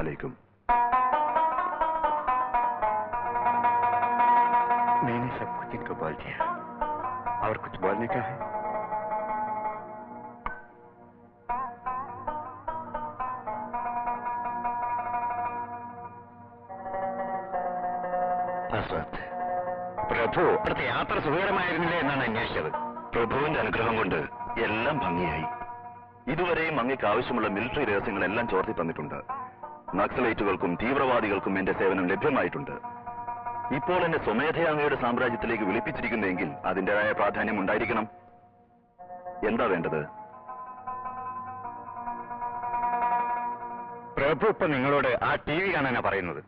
अलैकुम। मैंने सब कुछ इनको बोल दिया, और कुछ बोलने का है? പ്രഭു അവിടുത്തെ യാത്ര സുഖകരമായിരുന്നില്ലേ എന്നാണ് അന്വേഷിച്ചത്. പ്രഭുവിന്റെ അനുഗ്രഹം കൊണ്ട് എല്ലാം ഭംഗിയായി. ഇതുവരെയും അങ്ങേക്ക് ആവശ്യമുള്ള മിലിറ്ററി രഹസ്യങ്ങളെല്ലാം ചോർത്തി തന്നിട്ടുണ്ട്. നക്സലൈറ്റുകൾക്കും തീവ്രവാദികൾക്കും എന്റെ സേവനം ലഭ്യമായിട്ടുണ്ട്. ഇപ്പോൾ എന്നെ സ്വമേധയാ അങ്ങയുടെ സാമ്രാജ്യത്തിലേക്ക് വിളിപ്പിച്ചിരിക്കുന്നെങ്കിൽ അതിന്റേതായ പ്രാധാന്യം ഉണ്ടായിരിക്കണം. എന്താ വേണ്ടത്? പ്രഭു ഇപ്പൊ നിങ്ങളോട് ആ TV കാണാനാ പറയുന്നത്.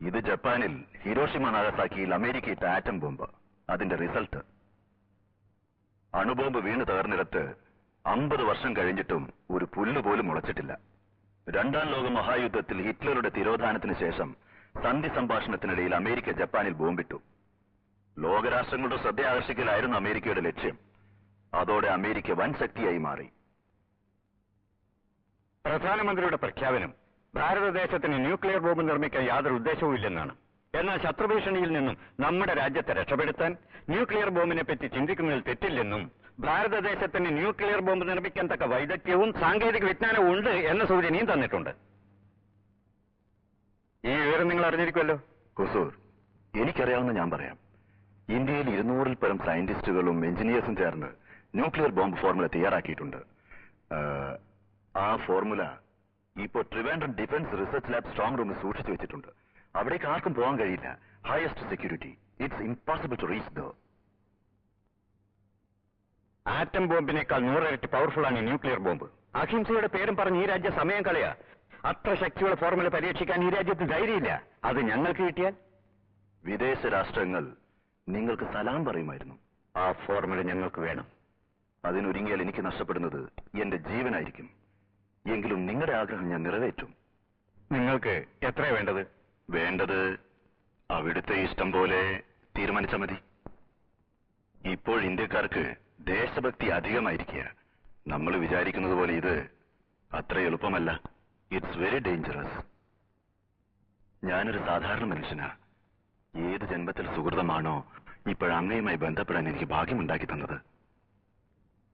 ഇത് ജപ്പാനിൽ ഹിരോഷിമ നാഗസാക്കിയിൽ അമേരിക്ക ഇട്ട ആറ്റം ബോംബ്. അതിന്റെ റിസൾട്ട് അണുബോംബ് വീണ് തകർന്നിടത്ത് 50 വർഷം കഴിഞ്ഞിട്ടും ഒരു പുല്ല് പോലും മുളച്ചിട്ടില്ല. രണ്ടാം ലോക മഹായുദ്ധത്തിൽ ഹിറ്റ്ലറുടെ തിരോധാനത്തിന് ശേഷം സന്ധി സംഭാഷണത്തിനിടയിൽ അമേരിക്ക ജപ്പാനിൽ ബോംബിട്ടു. ലോകരാഷ്ട്രങ്ങളുടെ ശ്രദ്ധ ആകർഷിക്കലായിരുന്നു അമേരിക്കയുടെ ലക്ഷ്യം. അതോടെ അമേരിക്ക വൻ ശക്തിയായി മാറി. പ്രധാനമന്ത്രിയുടെ പ്രഖ്യാപനം ഭാരതദേശത്തിന് ന്യൂക്ലിയർ ബോംബ് നിർമ്മിക്കാൻ യാതൊരു ഉദ്ദേശവും ഇല്ലെന്നാണ്. എന്നാൽ ശത്രുഭീഷണിയിൽ നിന്നും നമ്മുടെ രാജ്യത്തെ രക്ഷപ്പെടുത്താൻ ന്യൂക്ലിയർ ബോംബിനെ പറ്റി ചിന്തിക്കുന്നതിൽ തെറ്റില്ലെന്നും ഭാരതദേശത്തിന് ന്യൂക്ലിയർ ബോംബ് നിർമ്മിക്കാൻ തക്ക വൈദഗ്ധ്യവും സാങ്കേതിക വിജ്ഞാനവും ഉണ്ട് എന്ന സൂചനയും തന്നിട്ടുണ്ട്. ഈ വിവരം നിങ്ങൾ അറിഞ്ഞിരിക്കുമല്ലോ. ഹുസൂർ, എനിക്കറിയാവുന്ന ഞാൻ പറയാം. ഇന്ത്യയിൽ 200-ൽ പരം സയന്റിസ്റ്റുകളും എഞ്ചിനീയേഴ്സും ചേർന്ന് ന്യൂക്ലിയർ ബോംബ് ഫോർമുല തയ്യാറാക്കിയിട്ടുണ്ട്. ആ ഫോർമുല ഇപ്പോ Trivandrum defence research lab strong റൂമിൽ സൂക്ഷിച്ചു വെച്ചിട്ടുണ്ട്. അവിടേക്ക് ആർക്കും പോകാൻ കഴിയില്ല. Highest security. It's impossible to reach though. Atom ബോംബിനേക്കാൾ 100 ഇരട്ടി പവർഫുൾ ആണ് ന്യൂക്ലിയർ ബോംബ്. അഹിംസയുടെ പേരും പറഞ്ഞ് ഈ രാജ്യം സമയം കളയാ. അത്ര ശക്തിയുള്ള ഫോർമുല പരീക്ഷിക്കാൻ ഈ രാജ്യത്ത് ധൈര്യമില്ല. അത് ഞങ്ങൾക്ക് കിട്ടിയാൽ വിദേശ രാഷ്ട്രങ്ങൾ നിങ്ങൾക്ക് സലാം പറയുമായിരുന്നു. ആ ഫോർമുല ഞങ്ങൾക്ക് വേണം. അതിനൊരുങ്ങിയാൽ എനിക്ക് നഷ്ടപ്പെടുന്നത് എന്റെ ജീവനായിരിക്കും. എങ്കിലും നിങ്ങളുടെ ആഗ്രഹം ഞാൻ നിറവേറ്റും. നിങ്ങൾക്ക് എത്ര വേണ്ടത്? വേണ്ടത് അവിടുത്തെ ഇഷ്ടം പോലെ തീരുമാനിച്ചാൽ മതി. ഇപ്പോൾ ഇന്ത്യക്കാർക്ക് ദേശഭക്തി അധികമായിരിക്കുക. നമ്മൾ വിചാരിക്കുന്നത് പോലെ ഇത് അത്ര എളുപ്പമല്ല. It's very dangerous. ഞാനൊരു സാധാരണ മനുഷ്യനാ. ഏത് ജന്മത്തിൽ സുഹൃതമാണോ ഇപ്പോഴങ്ങയുമായി ബന്ധപ്പെടാൻ എനിക്ക് ഭാഗ്യമുണ്ടാക്കി തന്നത്.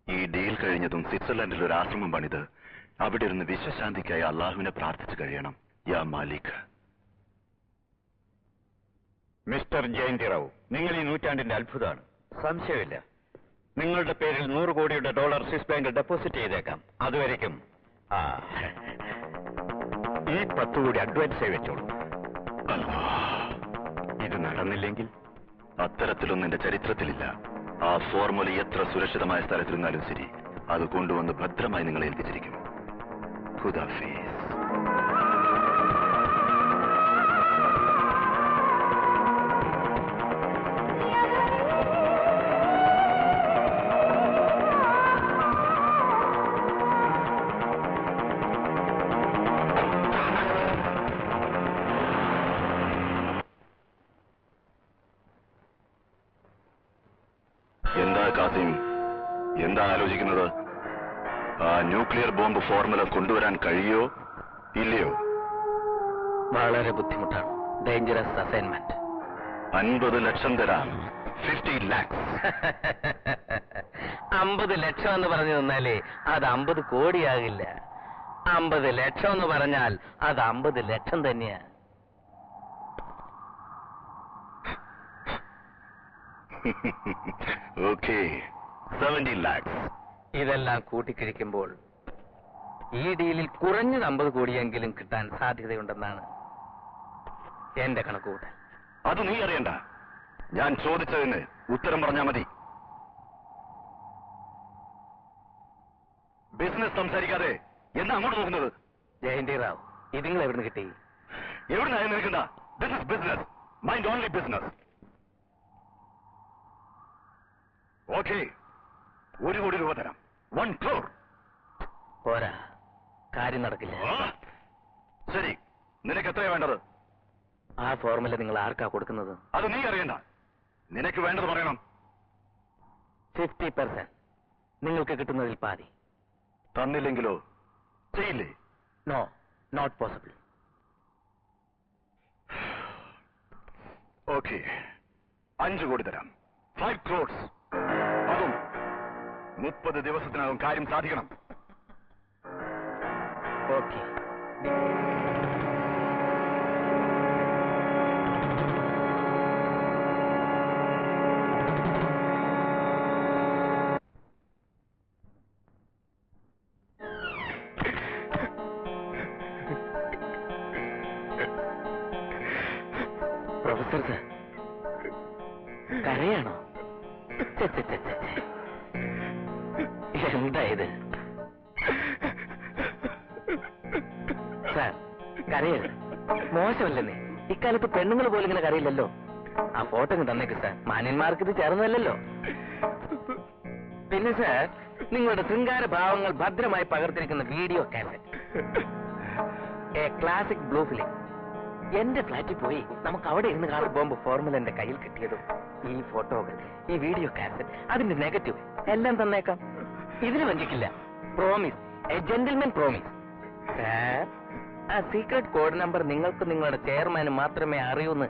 ഈ ഡീൽ കഴിഞ്ഞതും സ്വിറ്റ്സർലൻഡിൽ ഒരു ആശ്രമം പണിത് അവിടെ ഇരുന്ന് വിശ്വശാന്തിക്കായി അള്ളാഹുവിനെ പ്രാർത്ഥിച്ചു കഴിയണം. യാ മാലിക്. മിസ്റ്റർ ജയന്തി റാവു, നിങ്ങൾ ഈ നൂറ്റാണ്ടിന്റെ അത്ഭുതമാണ്. സംശയമില്ല. നിങ്ങളുടെ പേരിൽ 100 കോടിയുടെ ഡോളർ സ്വിസ് ബാങ്കിൽ ഡെപ്പോസിറ്റ് ചെയ്തേക്കാം. അതുവരേക്കും ഈ 10 കോടി അഡ്വാൻസായി വെച്ചോളൂ. ഇത് നടന്നില്ലെങ്കിൽ അത്തരത്തിലൊന്നും എന്റെ ചരിത്രത്തിലില്ല. ആ ഫോർമുല എത്ര സുരക്ഷിതമായ സ്ഥലത്തിരുന്നാലും ശരി, അത് കൊണ്ടുവന്ന് ഭദ്രമായി നിങ്ങളെ ഏൽപ്പിച്ചിരിക്കും. ഖുദാഫീസ്. എന്താ കാസിം, എന്താ ആലോചിക്കുന്നത്? ആ ന്യൂക്ലിയർ ബോംബ് ഫോർമുല കൊണ്ടുവരാൻ കഴിയോ ഇല്ലയോ? വളരെ ബുദ്ധിമുട്ടാണ്. Dangerous assignment. 50 ലക്ഷം തരാം. 50 lakhs. 50 ലക്ഷം എന്ന് പറഞ്ഞു തന്നാലേ അത് 50 കോടിയാകില്ല. 50 ലക്ഷം എന്ന് പറഞ്ഞാൽ അത് 50 ലക്ഷം തന്നെയാ. Okay, 70 lakhs. ഇതെല്ലാം കൂട്ടിക്കിഴിക്കുമ്പോൾ ഈ ഡീലിൽ കുറഞ്ഞത് 50 കോടിയെങ്കിലും കിട്ടാൻ സാധ്യതയുണ്ടെന്നാണ് എന്റെ കണക്കുകൂട്ടൽ. അത് നീ അറിയണ്ട. ഞാൻ ചോദിച്ചതിന് ഉത്തരം പറഞ്ഞാൽ മതി. ബിസിനസ് സംസാരിക്കാതെ എന്താ അങ്ങോട്ട് നോക്കുന്നത്? ജയന്തി റാവു, ഇത് നിങ്ങൾ എവിടുന്ന് കിട്ടി? എവിടുന്നായി നിൽക്കുന്ന? This is business. Mind only business. Okay, 1 കോടി രൂപ തരാം. 1 crore. പോരാ, കാര്യം നടക്കില്ല. ശരി, നിനക്ക് എത്രയാ വേണ്ടത്? ആ ഫോർമുല നിങ്ങൾ ആർക്കാ കൊടുക്കുന്നത്? അത് നീ അറിയണ്ട. നിനക്ക് വേണ്ടത് പറയണം. 50%. നിങ്ങൾക്ക് കിട്ടുന്നതിൽ പാതി. തന്നില്ലെങ്കിലോ? ചെയ്യില്ലേ? No, not possible. ഓക്കെ, 5 കോടി തരാം. 5 crores. അതും 30 ദിവസത്തിനകം കാര്യം സാധിക്കണം. ഓക്കെ. പ്രൊഫസർ സർ, കരയാണോ? എന്താ ഇത്? സാർ, കരയരുത്. മോശമല്ലെന്നേ. ഇക്കാലത്ത് പെണ്ണുങ്ങൾ പോലും ഇങ്ങനെ കരയില്ലല്ലോ. ആ ഫോട്ടോ ഇങ്ങ് തന്നേക്ക് സാർ. മാന്യന്മാർക്ക് ഇത് ചേർന്നതല്ലോ. പിന്നെ സാർ, നിങ്ങളുടെ ശൃംഗാര ഭാവങ്ങൾ ഭദ്രമായി പകർത്തിരിക്കുന്ന video cassette, a classic blue film. എന്റെ ഫ്ലാറ്റിൽ പോയി നമുക്ക് അവിടെ ഇരുന്ന് കാണാൻ ബോംബ് ഫോർമുല എന്റെ കയ്യിൽ കിട്ടിയതും ഈ ഫോട്ടോകൾ, ഈ വീഡിയോ കാസറ്റ്, അതിന്റെ നെഗറ്റീവ് എല്ലാം തന്നേക്കാം. ഇതിന് വഞ്ചിക്കില്ല. Promise, a gentleman promise. Sir, ആ സീക്രട്ട് കോഡ് നമ്പർ നിങ്ങൾക്ക് നിങ്ങളുടെ ചെയർമാന് മാത്രമേ അറിയൂന്ന്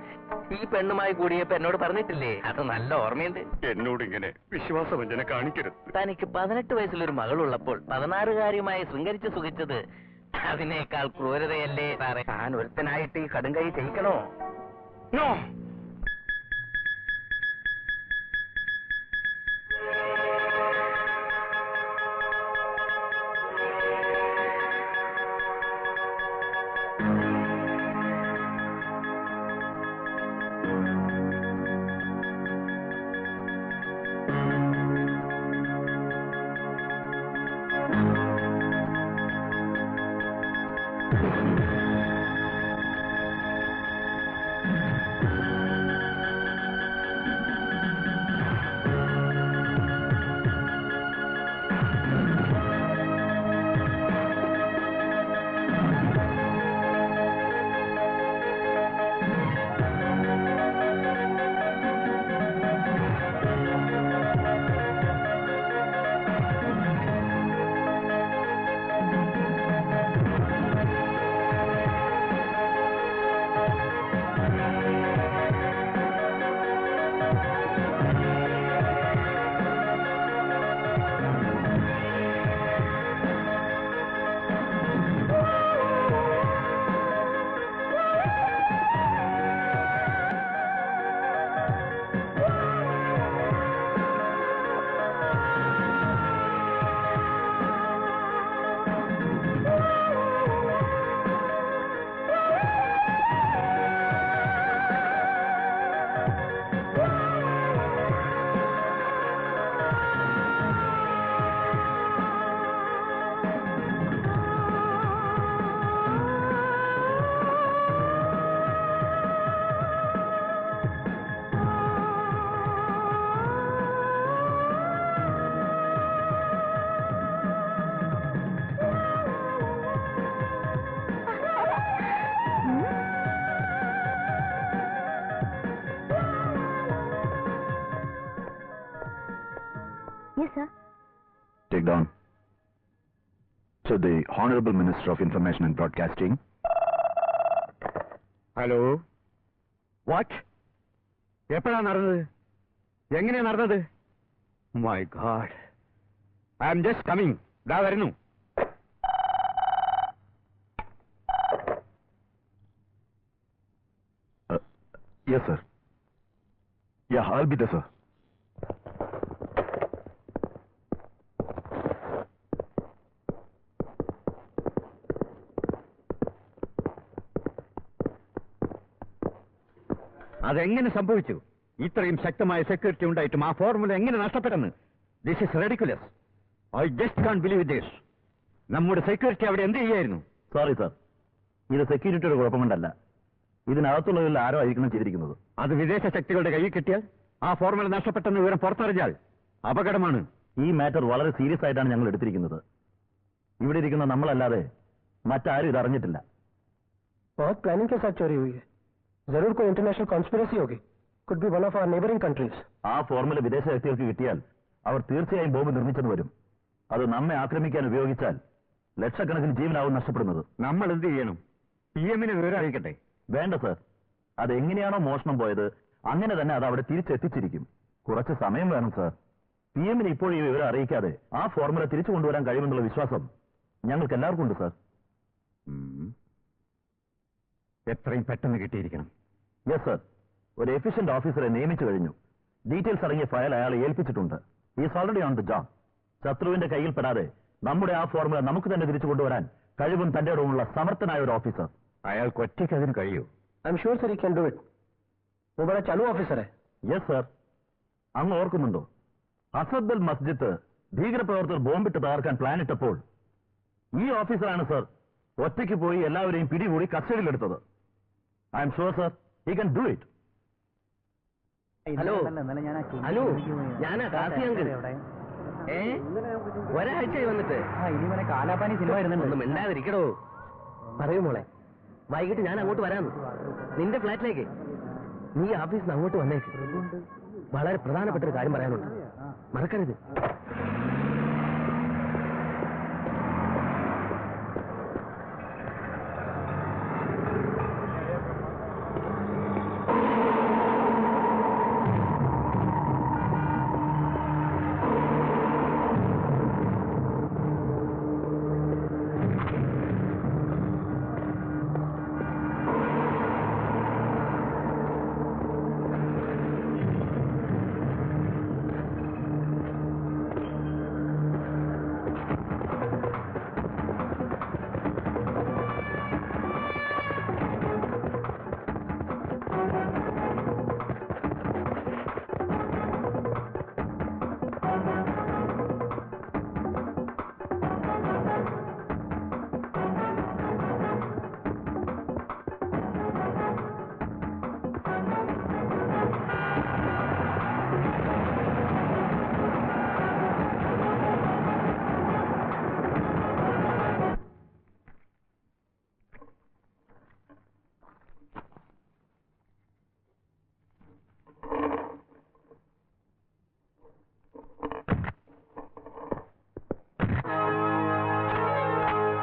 ഈ പെണ്ണുമായി കൂടിയപ്പോ എന്നോട് പറഞ്ഞിട്ടില്ലേ? അത് നല്ല ഓർമ്മയുണ്ട്. എന്നോട് ഇങ്ങനെ വിശ്വാസവഞ്ചന കാണിക്കരുത്. തനിക്ക് 18 വയസ്സിലൊരു മകളുള്ളപ്പോൾ 16-കാരിയുമായി ശൃംഗരിച്ച് സുഖിച്ചത് അതിനേക്കാൾ ക്രൂരതയല്ലേ സാറേ? താൻ ഒരുത്തനായിട്ട് ഈ കടുങ്കൈ ചെയ്യിക്കണോ? No. Yes, sir. Take down. To the Honorable Minister of Information and Broadcasting. Hello. What? എപ്പോഴാ നടന്നത്? എങ്ങനെയാ നടന്നത്? My god, I am just coming. ദാ വരുന്നു. Yes, sir. Yeah, I'll be there, sir. അതെങ്ങനെ സംഭവിച്ചു? ഇത്രയും ശക്തമായ സെക്യൂരിറ്റി ഉണ്ടായിട്ടും ആ ഫോർമുല എങ്ങനെ നഷ്ടപ്പെട്ടെന്ന്? This is ridiculous. I just can't believe this. നമ്മുടെ സെക്യൂരിറ്റി അവിടെ എന്ത് ചെയ്യായിരുന്നു? Sorry, sir. ഇത് സെക്യൂരിറ്റിയുടെ കുഴപ്പം കൊണ്ടല്ല. ഇതിനകത്തുള്ളതിൽ ആരോ ആയിരിക്കണം ചെയ്തിരിക്കുന്നത്. അത് വിദേശ ശക്തികളുടെ കയ്യിൽ കിട്ടിയാൽ, ആ ഫോർമുല നഷ്ടപ്പെട്ടെന്ന് വിവരം പുറത്തറിഞ്ഞാൽ അപകടമാണ്. ഈ മാറ്റർ വളരെ സീരിയസ് ആയിട്ടാണ് ഞങ്ങൾ എടുത്തിരിക്കുന്നത്. ഇവിടെ ഇരിക്കുന്ന നമ്മളല്ലാതെ മറ്റാരും ഇത് അറിഞ്ഞിട്ടില്ല. बहुत प्लानिंग के साथ चोरी हुई है. जरूर कोई इंटरनेशनल कॉन्स्पिरेसी होगी. Could be one of our neighboring countries. ആ ഫോർമുല വിദേശ വ്യക്തികൾക്ക് കിട്ടിയാൽ അവർ തീർച്ചയായും ബോംബ് നിർമ്മിച്ചെന്ന് വരും. അത് നമ്മെ ആക്രമിക്കാൻ ഉപയോഗിച്ചാൽ ലക്ഷക്കണക്കിന് ജീവനാവും നഷ്ടപ്പെടുന്നത്. നമ്മൾ എന്ത് ചെയ്യണം? PM വിവരം അറിയിക്കട്ടെ? വേണ്ട സർ, അത് എങ്ങനെയാണോ മോഷണം പോയത് അങ്ങനെ തന്നെ അത് അവിടെ തിരിച്ചെത്തിച്ചിരിക്കും. കുറച്ച് സമയം വേണം സർ. PM ഇപ്പോൾ ഈ വിവരം അറിയിക്കാതെ ആ ഫോർമുല തിരിച്ചു കൊണ്ടുവരാൻ കഴിയുമെന്നുള്ള വിശ്വാസം ഞങ്ങൾക്ക് എല്ലാവർക്കും ഉണ്ട് സർ. എത്രയും പെട്ടെന്ന് കിട്ടിയിരിക്കണം. യെസ് സർ, ഒരു എഫിഷ്യന്റ് ഓഫീസറെ നിയമിച്ചു കഴിഞ്ഞു. ഡീറ്റെയിൽസ് അടങ്ങിയ ഫയൽ അയാളെ ഏൽപ്പിച്ചിട്ടുണ്ട്. Is already on the job. ശത്രുവിന്റെ കയ്യിൽ പെടാതെ നമ്മുടെ ആ ഫോർമുല നമുക്ക് തന്നെ തിരിച്ചു കൊണ്ടുവരാൻ കഴിവും തന്റെ ഇടവുമുള്ള സമർത്ഥനായ ഒരു ഓഫീസർ. അയാൾക്ക് ഒറ്റയ്ക്ക് അതിന് കഴിയൂ? I am sure sir he can do it. वो बड़ा चालू ऑफिसर है. Yes sir. അങ്ങ് ഓർക്കുന്നുണ്ടോ, അസദ്ദൽ മസ്ജിദ് ഭീകരപ്രവർത്തകർ ബോംബിട്ട് തകർക്കാൻ പ്ലാൻ ഇട്ടപ്പോൾ ഈ ഓഫീസറാണ് സർ ഒറ്റയ്ക്ക് പോയി എല്ലാവരെയും പിടികൂടി കസ്റ്റഡിയിലെടുത്തത്. I am sure sir he can do it. Hello hello, ഞാനാ കാസി അങ്കിൾ. ഒരാഴ്ചയായി വന്നിട്ട്. കാലാപാനി സിനിമ ഒന്നും മിണ്ടാതിരിക്കടോ. പറയൂ മോളെ, വൈകിട്ട് ഞാൻ അങ്ങോട്ട് വരാന്ന്. നിന്റെ ഫ്ലാറ്റിലേക്ക് നീ ഓഫീസിൽ നിന്ന് അങ്ങോട്ട് വന്നേക്ക്. വളരെ പ്രധാനപ്പെട്ട ഒരു കാര്യം പറയാനുണ്ട്, മറക്കരുത്.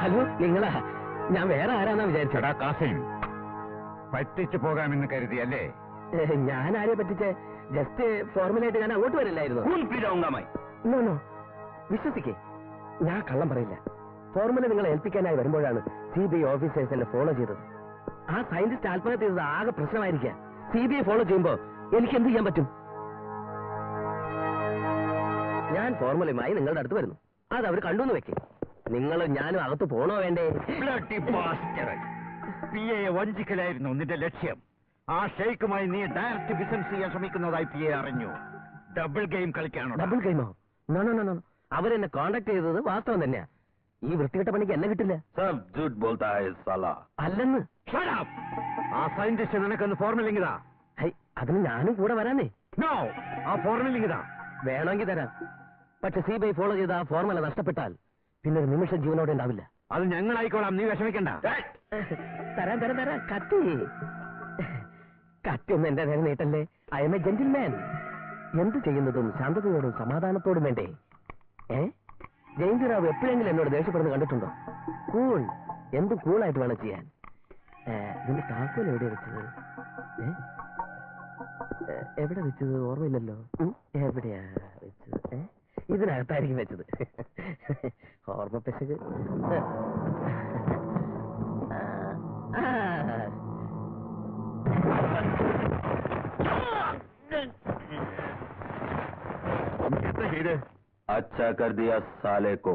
ഹലോ, നിങ്ങളാ? ഞാൻ വേറെ ആരാന്നാ വിചാരിച്ചടാ. കാസിം, പറ്റിച്ചു പോകാമെന്ന് കരുതിയല്ലേ? ഞാൻ ആരെ പറ്റിച്ച്? ജസ്റ്റ് ഫോർമുലായിട്ട് ഞാൻ അങ്ങോട്ട് വരില്ലായിരുന്നു. നോ നോ, വിശ്വസിക്കേ, ഞാൻ കള്ളം പറയില്ല. ഫോർമുല നിങ്ങളെ ഏൽപ്പിക്കാനായി വരുമ്പോഴാണ് CBI ഓഫീസേഴ്സ് എന്നെ ഫോളോ ചെയ്തത്. ആ സയന്റിസ്റ്റ് ആത്മഹത്യ ചെയ്തത് ആകെ പ്രശ്നമായിരിക്കുക. CBI ഫോളോ ചെയ്യുമ്പോ എനിക്ക് എന്ത് ചെയ്യാൻ പറ്റും? ഞാൻ ഫോർമുലയുമായി നിങ്ങളുടെ അടുത്ത് വരുന്നു. അത് അവർ കണ്ടുവന്ന് വെക്കും. നിങ്ങൾ ഞാനും അകത്ത് പോണോ വേണ്ടേ? PA വഞ്ചിക്കലായിരുന്നു നിന്റെ ലക്ഷ്യം. ആ ഷെയ്ഖുമായി നീ ഡയറക്റ്റ് ബിസിനസ് ചെയ്യാൻ ശ്രമിക്കുന്നതായി PA അറിഞ്ഞു. ഡബിൾ ഗെയിം കളിക്കാണോ? ഡബിൾ ഗെയിമോ? നോ നോ നോ, അവരെന്നെ കോണ്ടാക്ട് ചെയ്തത് വാസ്തവം തന്നെയാ. ഈ വൃത്തികെട്ട പണിക്ക് എന്നെ കിട്ടില്ല. അല്ലെന്ന്. ആ സയന്റിസ്റ്റ് നിനക്കൊന്ന് ഫോർമുലിംഗിതാ. അതിന് ഞാനും കൂടെ വരാനേ. നോ, ആ ഫോർമുലിംഗിതാ. വേണമെങ്കിൽ തരാം. പക്ഷെ CBI ഫോളോ ചെയ്ത ആ ഫോർമുല നഷ്ടപ്പെട്ടാൽ പിന്നെ ഒരു നിമിഷം ജീവനോടെ ഉണ്ടാവില്ല. അത് ഞങ്ങളായിക്കോളാം, നീ വിഷമിക്കണ്ട. തരാം തരാം തരാം. കത്തി കത്തിയൊന്നും എന്റെ നേരെ നീട്ടല്ലേ. I am a gentleman. എന്ത് ചെയ്യുന്നതും ശാന്തതയോടും സമാധാനത്തോടും വേണ്ടേ? ജയന്തിറാവ് എപ്പോഴെങ്കിലും എന്നോട് ദേഷ്യപ്പെടുന്നത് കണ്ടിട്ടുണ്ടോ? കൂൾ, എന്തും കൂളായിട്ട് വേണം ചെയ്യാൻ. ഇതിന്റെ താക്കോൽ എവിടെയാ വെച്ചത്? എവിടെ വെച്ചത് ഓർമ്മയില്ലല്ലോ. എവിടെയാ വെച്ചത്? ഇതിനകത്തായിരിക്കും വെച്ചത്. ഓർമ്മ പെശക്. अच्छा कर दिया साले को,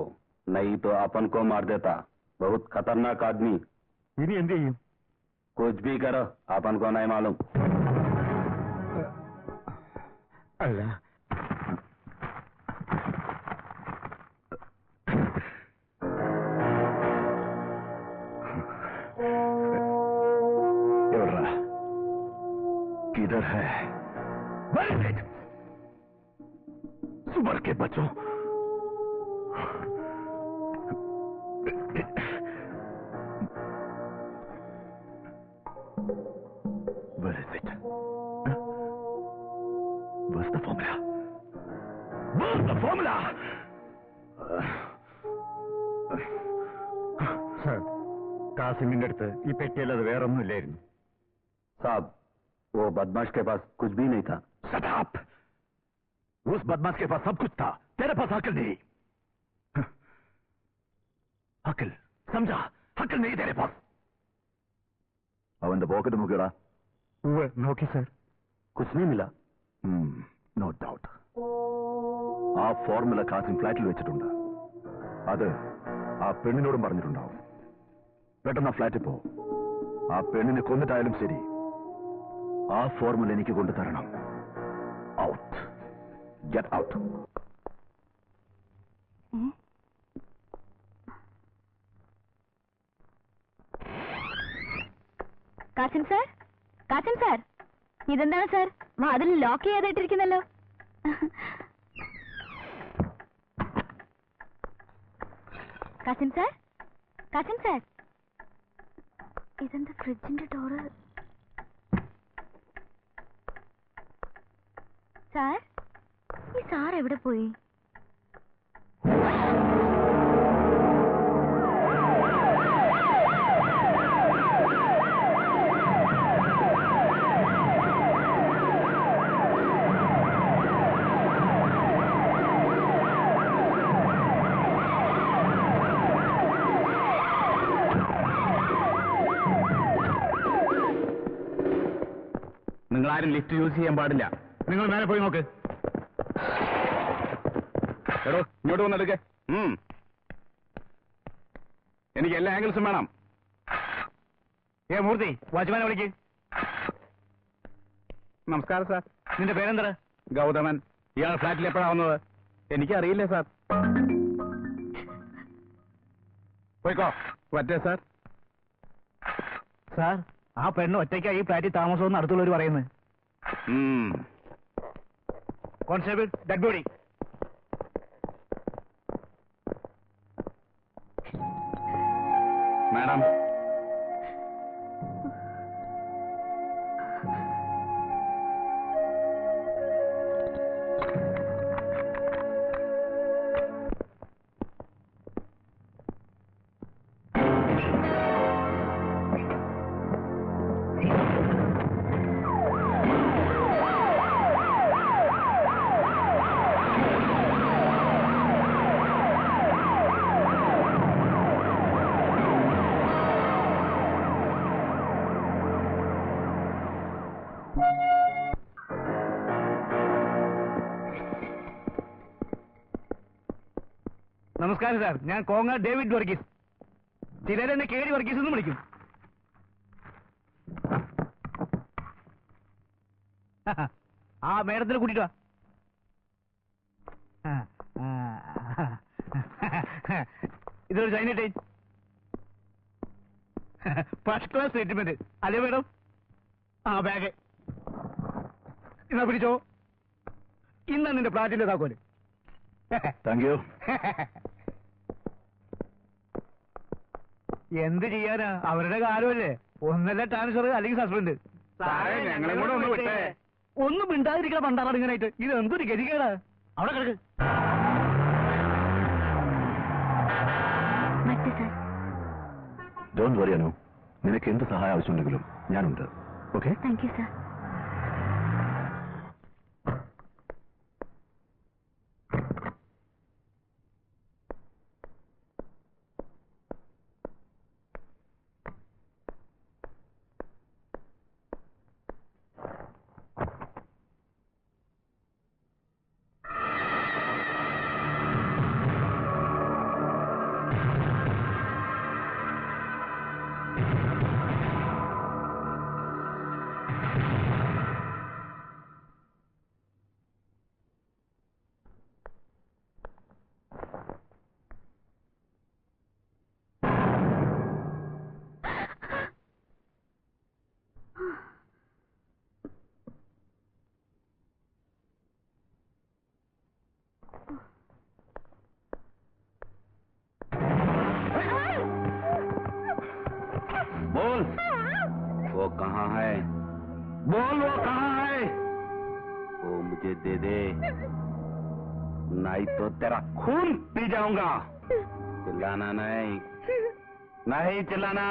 नहीं तो अपन को मार देता. बहुत खतरनाक आदमी. ഇനി എന്ത് ചെയ്യും? कुछ भी करो, अपन को नहीं मालूम. അല്ല, किधर है? सुबर के बच्चों, where is it? Huh? Where's the formula? Where's the formula? Sir, കാസിമിന്റെ അടുത്ത് ഈ പെട്ടിയല്ലാതെ വേറൊന്നുമില്ലായിരുന്നു. साहब, वो बदमाश के पास कुछ भी नहीं था. Shut up! उस बदमाश के पास सब कुछ था, तेरे पास अकल नहीं. अकल समझा? अकल नहीं तेरे पास. അവന്റെ പോക്കറ്റ് നോക്കിയടാ. നോക്കി സർ. कुछ नहीं मिला. No doubt. ആ ഫോർമുല കാസിം ഫ്ലാറ്റിൽ വെച്ചിട്ടുണ്ട്. അത് ആ പെണ്ണിനോടും പറഞ്ഞിട്ടുണ്ടാവും. പെട്ടെന്ന് ആ ഫ്ലാറ്റിൽ പോ. ആ പെണ്ണിനെ കൊന്നിട്ടായാലും ശരി, ആ ഫോർമുല എനിക്ക് കൊണ്ടുതരണം. Out. Get out. Kasim sir, Kasim sir, ഇതെന്താണ് സാർ വാതിൽ ലോക്ക് ചെയ്തിട്ടിരിക്കുന്നല്ലോ? കാസിം സാർ, കാസിം സാർ, ഇതെന്താ ഫ്രിഡ്ജിന്റെ ഡോറ്? സാർ, ഈ സാർ എവിടെ പോയി? നിങ്ങളാരും ലിഫ്റ്റ് യൂസ് ചെയ്യാൻ പാടില്ല. നിങ്ങൾ മേലെ പോയി നോക്ക്. എടോ, ഇങ്ങോട്ട് വന്നെടുക്ക. എനിക്ക് എല്ലാ ആംഗിൾസും വേണം. മൂർത്തി, വാച്ച്മാനെ വിളിക്ക്. നമസ്കാരം സാർ. നിന്റെ പേരെന്താ? ഗൗതമൻ. ഇയാൾ ഫ്ലാറ്റിൽ എപ്പോഴാ വന്നത്? എനിക്കറിയില്ല സാർ. പോയിക്കോ. പറ്റേ സാർ. സാർ, ആ പെണ്ണ് ഒറ്റയ്ക്കാ ഈ ഫ്ലാറ്റിൽ താമസമെന്ന് അടുത്തുള്ളവർ പറയുന്നത്. Constable, dead body. മാഡം, നമസ്കാരം സാർ. ഞാൻ കോങ്ങ ഡേവിഡ് വർഗീസ്. ചിലരെന്നെ കേടി വർഗീസ് എന്ന് വിളിക്കും. ആ മേഡത്തിന് കൂട്ടിട്ട് വാ. ഇതൊരു China time. First class treatment അല്ലേ മേഡം? ആ ബാഗ് എന്നാ പിടിച്ചോ. ഇന്നാണ് നിന്റെ ഫ്ലാറ്റിന്റെ താക്കോല്. Thank you. എന്ത് ചെയ്യാനാ, അവരുടെ കാലമല്ലേ. ഒന്നല്ല ട്രാൻസ്ഫർ അല്ലെങ്കിൽ സസ്പെൻഡ്. ഞങ്ങളെ കൂടെ ഒന്ന് വിട്ടേ. ഒന്നും മിണ്ടാതിരിക്കണം പണ്ടാറാണ് ഇങ്ങനായിട്ട്. ഇത് എന്തൊരു ഗതികേടാ. അവിടെ കിടക്ക്. ഡോണ്ട് വറി അനു, നിനക്ക് എന്ത് സഹായം ആവശ്യമുണ്ടെങ്കിലും ഞാനുണ്ട്. ഓക്കെ? Thank you sir. बोल वो कहाँ है? बोल वो कहाँ है? वो मुझे दे दे, नहीं तो तेरा खून पी जाऊंगा। चिल्लाना नहीं, नहीं चिल्लाना।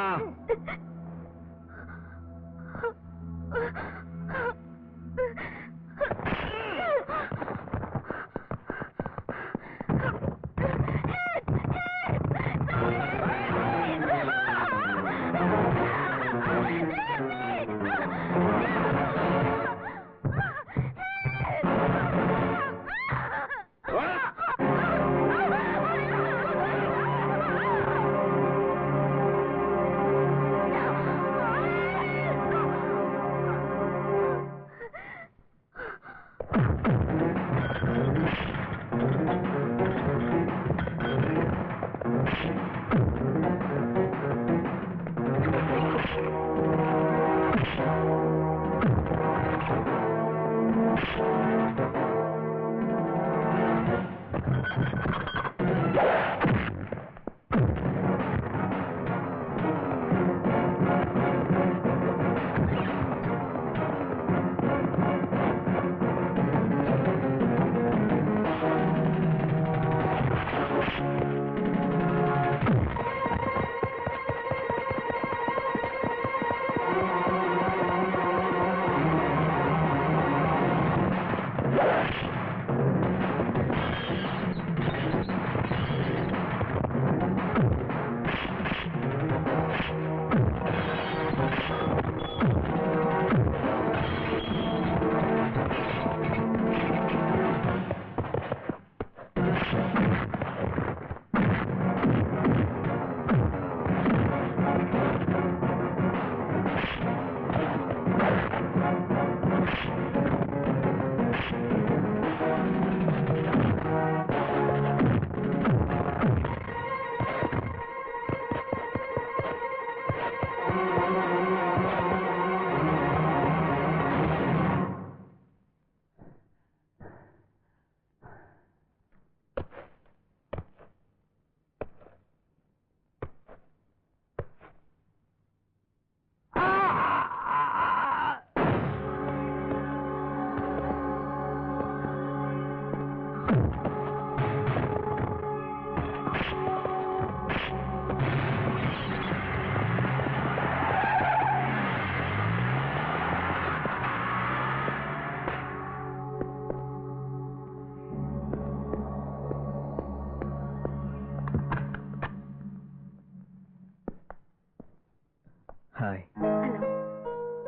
Hi. Hello.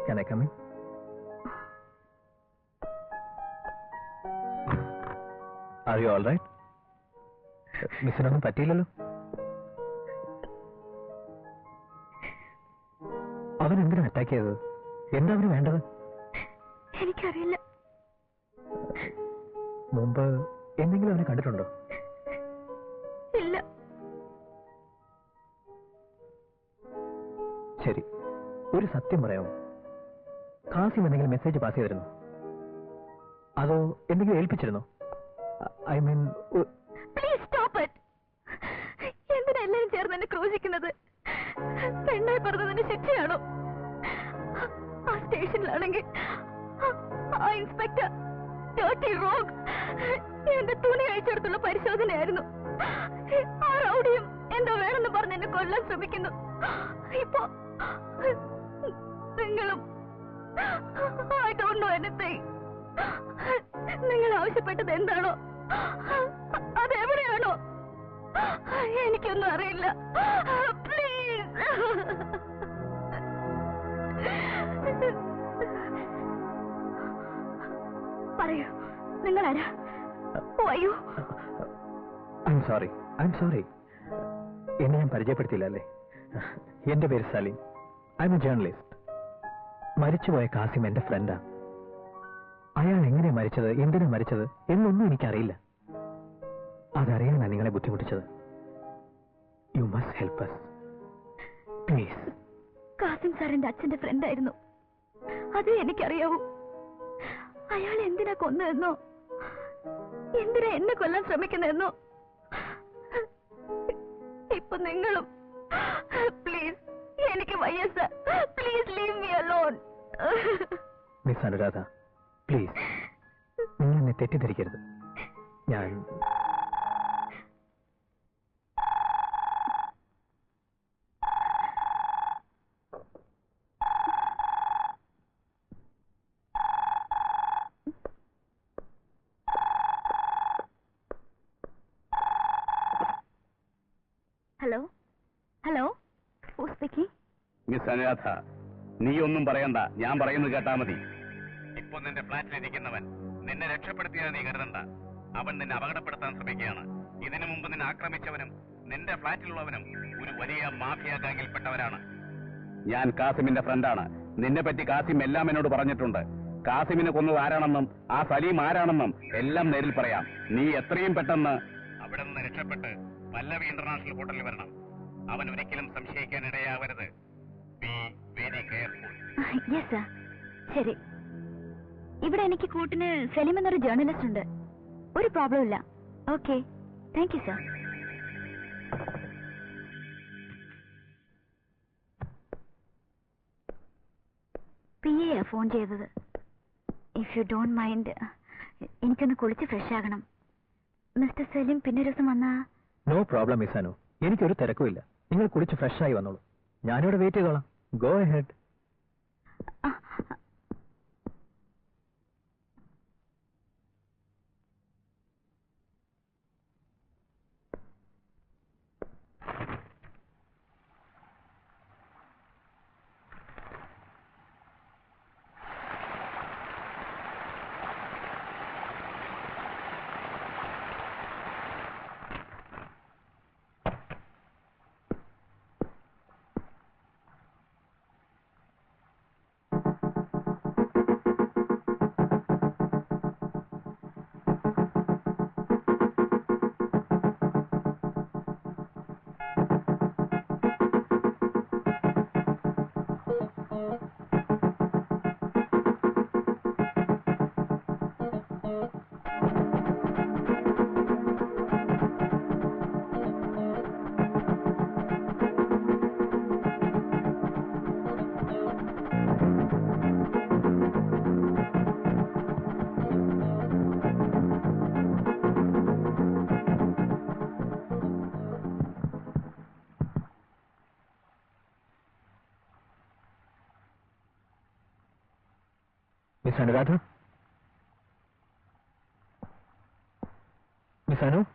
Can I come in? Are you all right? മിസ്സിനൊന്നും പറ്റിയില്ലല്ലോ. അവൻ എന്തിനാ അറ്റാക്ക് ചെയ്തത്? എന്താ അവന് വേണ്ടത്? എനിക്കറിയില്ല. മുമ്പ് എന്തെങ്കിലും അവനെ കണ്ടിട്ടുണ്ടോ? ഇല്ല. ശരി, ഒരു സത്യം പറയാമോ? കാസിം എന്തെങ്കിലും മെസ്സേജ് പാസ് ചെയ്തിരുന്നോ? അതോ എന്തെങ്കിലും ഏൽപ്പിച്ചിരുന്നോ? I mean, please stop it. എന്തിനാ എല്ലാരും ചേർന്ന് എന്നെ ക്രൂശിക്കുന്നത്? പെണ്ണായി പറഞ്ഞതിന് ശിക്ഷയാണോ? ആ സ്റ്റേഷനിലാണെങ്കിൽ ആ ഇൻസ്പെക്ടർ എന്റെ തുണി അഴിച്ചെടുത്തുള്ള പരിശോധനയായിരുന്നു. ആ റൗഡിയും എന്തോ വേണമെന്ന് പറഞ്ഞ് എന്നെ കൊല്ലാൻ ശ്രമിക്കുന്നു. ഇപ്പോ നിങ്ങളും I don't know anything. നിങ്ങൾ ആവശ്യപ്പെട്ടത് എന്താണോ അതെവിടെയാണോ എനിക്കൊന്നും അറിയില്ല. പ്ലീസ്. പറയൂ, നിങ്ങളാരാ? അയ്യോ, ഐ എം സോറി. എന്നെ ഞാൻ പരിചയപ്പെടുത്തിയില്ല അല്ലേ? എന്റെ പേര് Salim. I am a journalist. മരിച്ചുപോയ കാസിം എന്റെ ഫ്രണ്ടാ. അയാൾ എങ്ങനെയാ മരിച്ചത്, എന്തിനാ മരിച്ചത് എന്നൊന്നും എനിക്കറിയില്ല. അതറിയാനാ നിങ്ങളെ ബുദ്ധിമുട്ടിച്ചത്. You must help us. Please. Kasim സാറിന്റെ അച്ഛന്റെ ഫ്രണ്ടായിരുന്നു. അതേ എനിക്കറിയാവൂ. അയാൾ എന്തിനാ കൊന്നതെന്നോ എന്തിനാ എന്നെ കൊല്ലാൻ ശ്രമിക്കുന്നതെന്നോ ഇപ്പൊ നിങ്ങളും. പ്ലീസ്, എനിക്ക് വയ്യ sir. Please leave me alone. Miss Anuradha, please, നിങ്ങൾ എന്നെ തെറ്റിദ്ധരിക്കരുത്. ഞാൻ hello hello, who speaking? Miss Anuradha, നീ ഒന്നും പറയണ്ട, ഞാൻ പറയുന്നത് കേട്ടാ മതി. ഇപ്പൊ നിന്റെ ഫ്ലാറ്റിലിരിക്കുന്നവൻ നിന്നെ രക്ഷപ്പെടുത്തിയാ നീ കരുതണ്ട. അവൻ നിന്നെ അപകടപ്പെടുത്താൻ ശ്രമിക്കുകയാണ്. ഇതിനു മുമ്പ് നിന്നെ ആക്രമിച്ചവനും നിന്റെ ഫ്ലാറ്റിലുള്ളവനും ഒരു വലിയ മാഫിയ ഗാങ്ങിൽപ്പെട്ടവരാണ്. ഞാൻ കാസിമിന്റെ ഫ്രണ്ടാണ്. നിന്നെ പറ്റി കാസിം എല്ലാം എന്നോട് പറഞ്ഞിട്ടുണ്ട്. കാസിമിനെ കൊന്നത് ആരാണെന്നും ആ സലീം ആരാണെന്നും എല്ലാം നേരിൽ പറയാം. നീ എത്രയും പെട്ടെന്ന് അവിടെ നിന്ന് രക്ഷപ്പെട്ട് പല്ലവി ഇന്റർനാഷണൽ ഹോട്ടലിൽ വരണം. അവൻ ഒരിക്കലും സംശയിക്കാൻ ഇടയാവരുത്. Be very careful. Yes sir. ശരി. ഇവിടെ എനിക്ക് കൂട്ടിന് സലീം എന്നൊരു ജേർണലിസ്റ്റ് ഉണ്ട്. ഒരു പ്രോബ്ലം ഇല്ല. Okay, thank you sir. PA phone ചെയ്തത്. ഇഫ് യു ഡോണ്ട് മൈൻഡ്, എനിക്കൊന്ന് കുളിച്ച് ഫ്രഷ് ആകണം. മിസ്റ്റർ സലീം പിന്നെ ഒരു ദിവസം വന്നാ? നോ പ്രോബ്ലം മിസ് അനു, എനിക്കൊരു തിരക്കുമില്ല. നിങ്ങൾ കുളിച്ച് ഫ്രഷ് ആയി വന്നോളൂ. ഞാനിവിടെ വെയിറ്റ് ചെയ്തോളാം. Go ahead. Miss Anuradha? Miss Anu?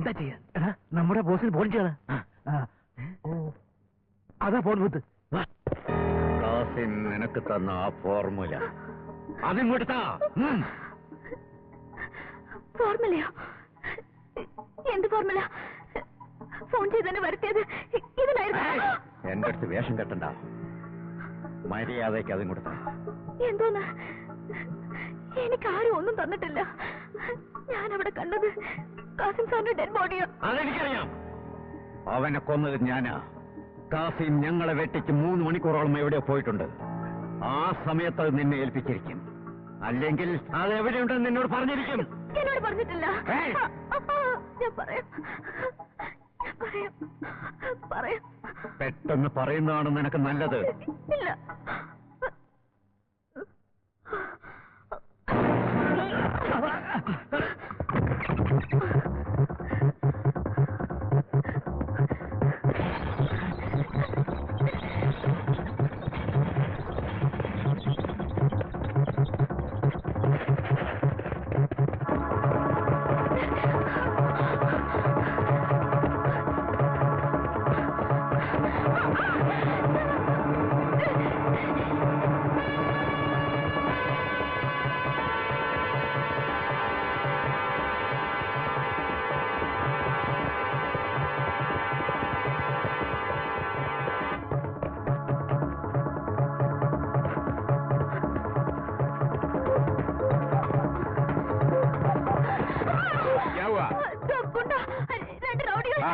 എന്താ ചെയ്യാ? നമ്മുടെ ബോസിന് ഫോൺ ചെയ്യണം. അതാ ഫോൺ ബൂത്ത്. കാസിം നിനക്ക് തന്ന ആ ഫോർമുല അതിങ്ങോട്ട് താ. ഫോർമുലയോ? എന്ത് ഫോർമുല? ഫോൺ ചെയ്തന്നെ വരുത്തിയത് ഇതിനായിരുന്നു. എന്റെ അടുത്ത് വേഷം കെട്ടണ്ട. മര്യാദയ്ക്ക് അതിങ്ങോട്ട് താ. എന്തോന്ന്? എനിക്കാരും ഒന്നും തന്നിട്ടില്ല. ഞാൻ അവിടെ കണ്ടത് കാസിം സാറിന്റെ ഡെഡ് ബോഡിയോ. അതെനിക്കറിയാം. അവനെ കൊന്നത് ഞാനാ. കാസിം ഞങ്ങളെ വെട്ടിച്ച് 3 മണിക്കൂറോളം എവിടെയോ പോയിട്ടുണ്ട്. ആ സമയത്ത് അത് നിന്നെ ഏൽപ്പിച്ചിരിക്കും. അല്ലെങ്കിൽ അത് എവിടെയുണ്ടെന്ന് നിന്നോട് പറഞ്ഞിരിക്കും. എന്നോട് പറഞ്ഞിട്ടില്ല. ഞാൻ പറയാം. പെട്ടെന്ന് പറയുന്നതാണ് നിനക്ക് നല്ലത്. ഇല്ല.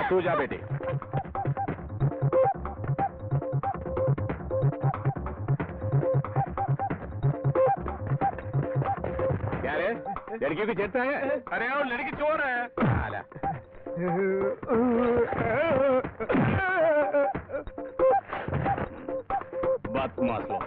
तू जा बेटे. क्या रे? लड़की को छेड़ता है? अरे वो लड़की चोर है. आला. बात मास लो.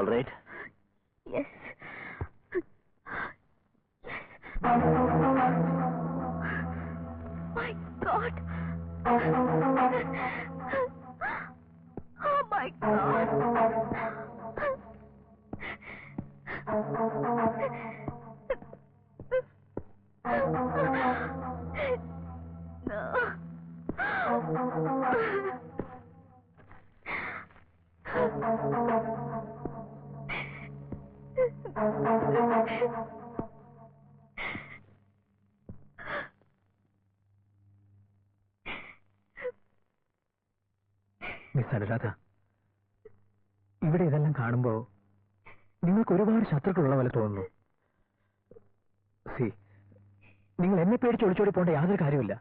all right? Yes. My God. Oh my God. Miss Anuradha, ഇവിടെ ഇതെല്ലാം കാണുമ്പോ നിങ്ങൾക്ക് ഒരുപാട് ശത്രുക്കളുള്ള പോലെ തോന്നുന്നു. സി, നിങ്ങൾ എന്നെ പേടിച്ച് ഒളിച്ചോടി പോകേണ്ട യാതൊരു കാര്യമില്ല.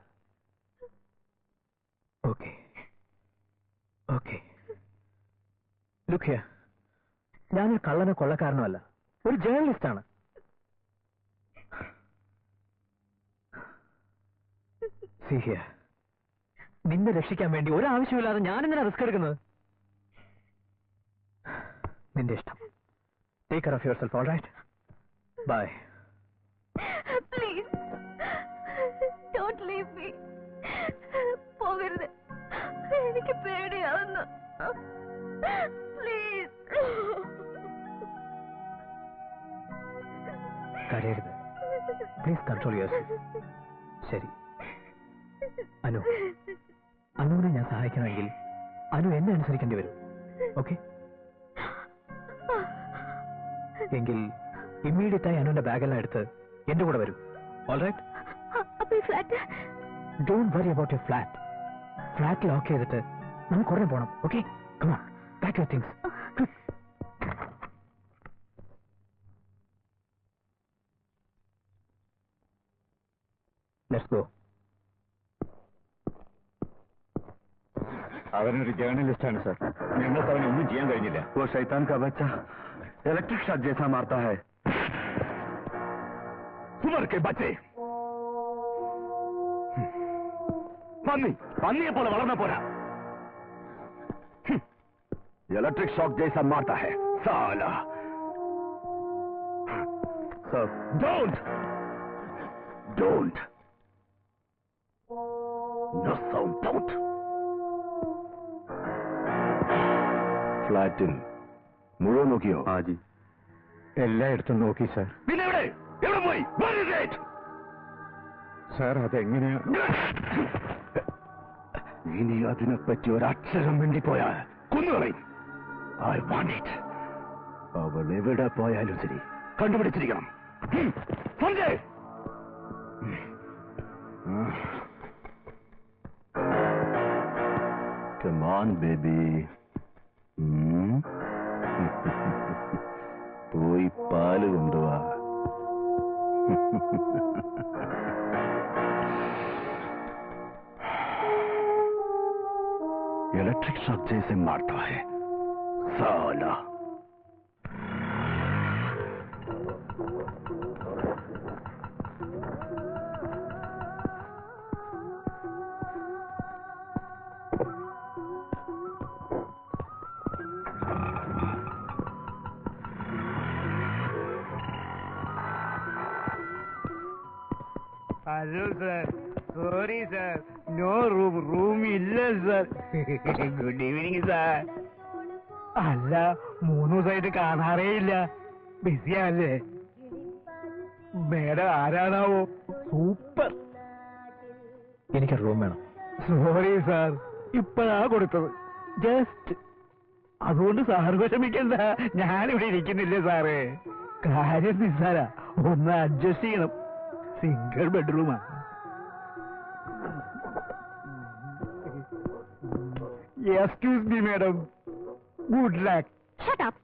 ഓക്കെ ഓക്കെ, ലുക്ക് ഹിയർ, ഞാനൊരു കള്ളനോ കൊള്ളക്കാരനോ അല്ല, ഒരു ജേർണലിസ്റ്റാണ്. സി ഹിയർ, നിന്നെ രക്ഷിക്കാൻ വേണ്ടി ഒരാവശ്യമില്ലാതെ ഞാനെന്തിനാ റിസ്ക് എടുക്കുന്നത്? നിന്റെ ഇഷ്ടം. Take care of yourself, all right? Bye. Please, don't leave me. പോകരുത്, എനിക്ക് പേടിയാവുന്നു. Please. കരയരുത്. Please control yourself. ശരി, അനുവിനെ ഞാൻ സഹായിക്കണമെങ്കിൽ അനു എന്നെ അനുസരിക്കേണ്ടി വരും. ഓക്കെ? എങ്കിൽ ഇമ്മീഡിയറ്റ് ആയി അനുവിന്റെ ബാഗെല്ലാം എടുത്ത് എന്റെ കൂടെ വരും. All right? Don't worry about your flat. Flat lock ചെയ്തിട്ട് നമുക്ക് ഉടനെ പോകണം. Okay? Come on, pack your things. Let's go. അവനൊരു ജേർണലിസ്റ്റാണ് സർ. ഞങ്ങൾക്ക് അവനൊന്നും ചെയ്യാൻ കഴിഞ്ഞില്ല. वो शैतान का बच्चा इलेक्ट्रिक शॉक जैसा मारता है. सुमर के बच्चे, पन्नी പോലെ വളർന്ന പോരാ. इलेक्ट्रिक शॉक जैसा मारता है साला. Sir, don't no sound, don't. ഫ്ലാറ്റിൽ മുഴുവൻ നോക്കിയോ? ആജി, എല്ലായിടത്തും നോക്കി സാർ. പിന്നെ എവിടെ പോയി? സാർ, അതെങ്ങനെയാ? ഇനി അതിനെപ്പറ്റി ഒരക്ഷരം വേണ്ടിപ്പോയാൽ കൊന്നുകളയും. I want it. അവൾ എവിടെ പോയാലും ശരി കണ്ടുപിടിച്ചിരിക്കണം. Sanjay, come on baby. പോയി പാല് കൊണ്ടുവാ. इलेक्ट्रिक शॉक जैसे मारता है साला. Hello sir, sorry sir, no room ഇല്ല സർ. Good evening sir. അല്ല, 3 ദിവസമായിട്ട് കാണാറേ ഇല്ല. ബിസിയാണല്ലേ? മേഡം ആരാണാവോ? സൂപ്പർ. എനിക്കൊരു റൂം വേണം. സോറി സാർ, ഇപ്പഴാ കൊടുത്തത്. ജസ്റ്റ് അതുകൊണ്ട് സാറ് വിഷമിക്കണ്ട, ഞാനിവിടെ ഇരിക്കുന്നില്ലേ സാറ്. കാര്യം നിസ്സാരാ, ഒന്ന് അഡ്ജസ്റ്റ് ചെയ്യണം. സിംഗിൾ ബെഡ്റൂമാ. Excuse me madam, good luck. Shut up.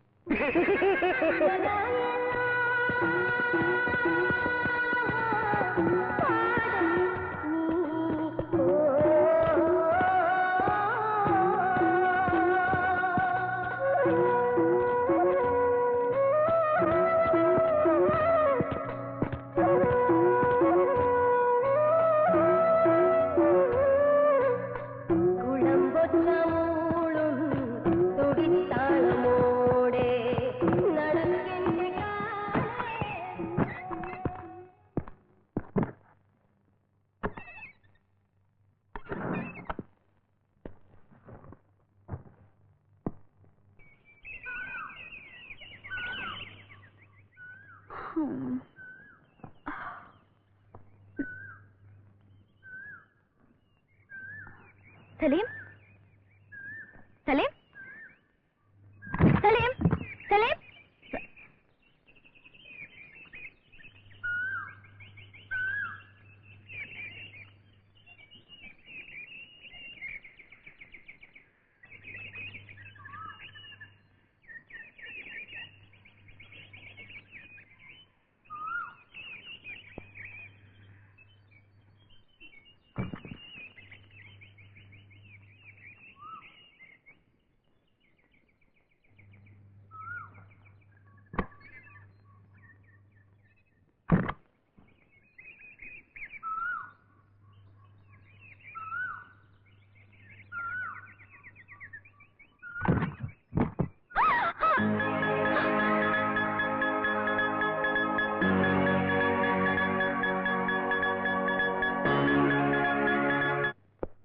കുളമ്പൊച്ചമൂളും തുടിത്താളമോടെ Salim Salim Salim Salim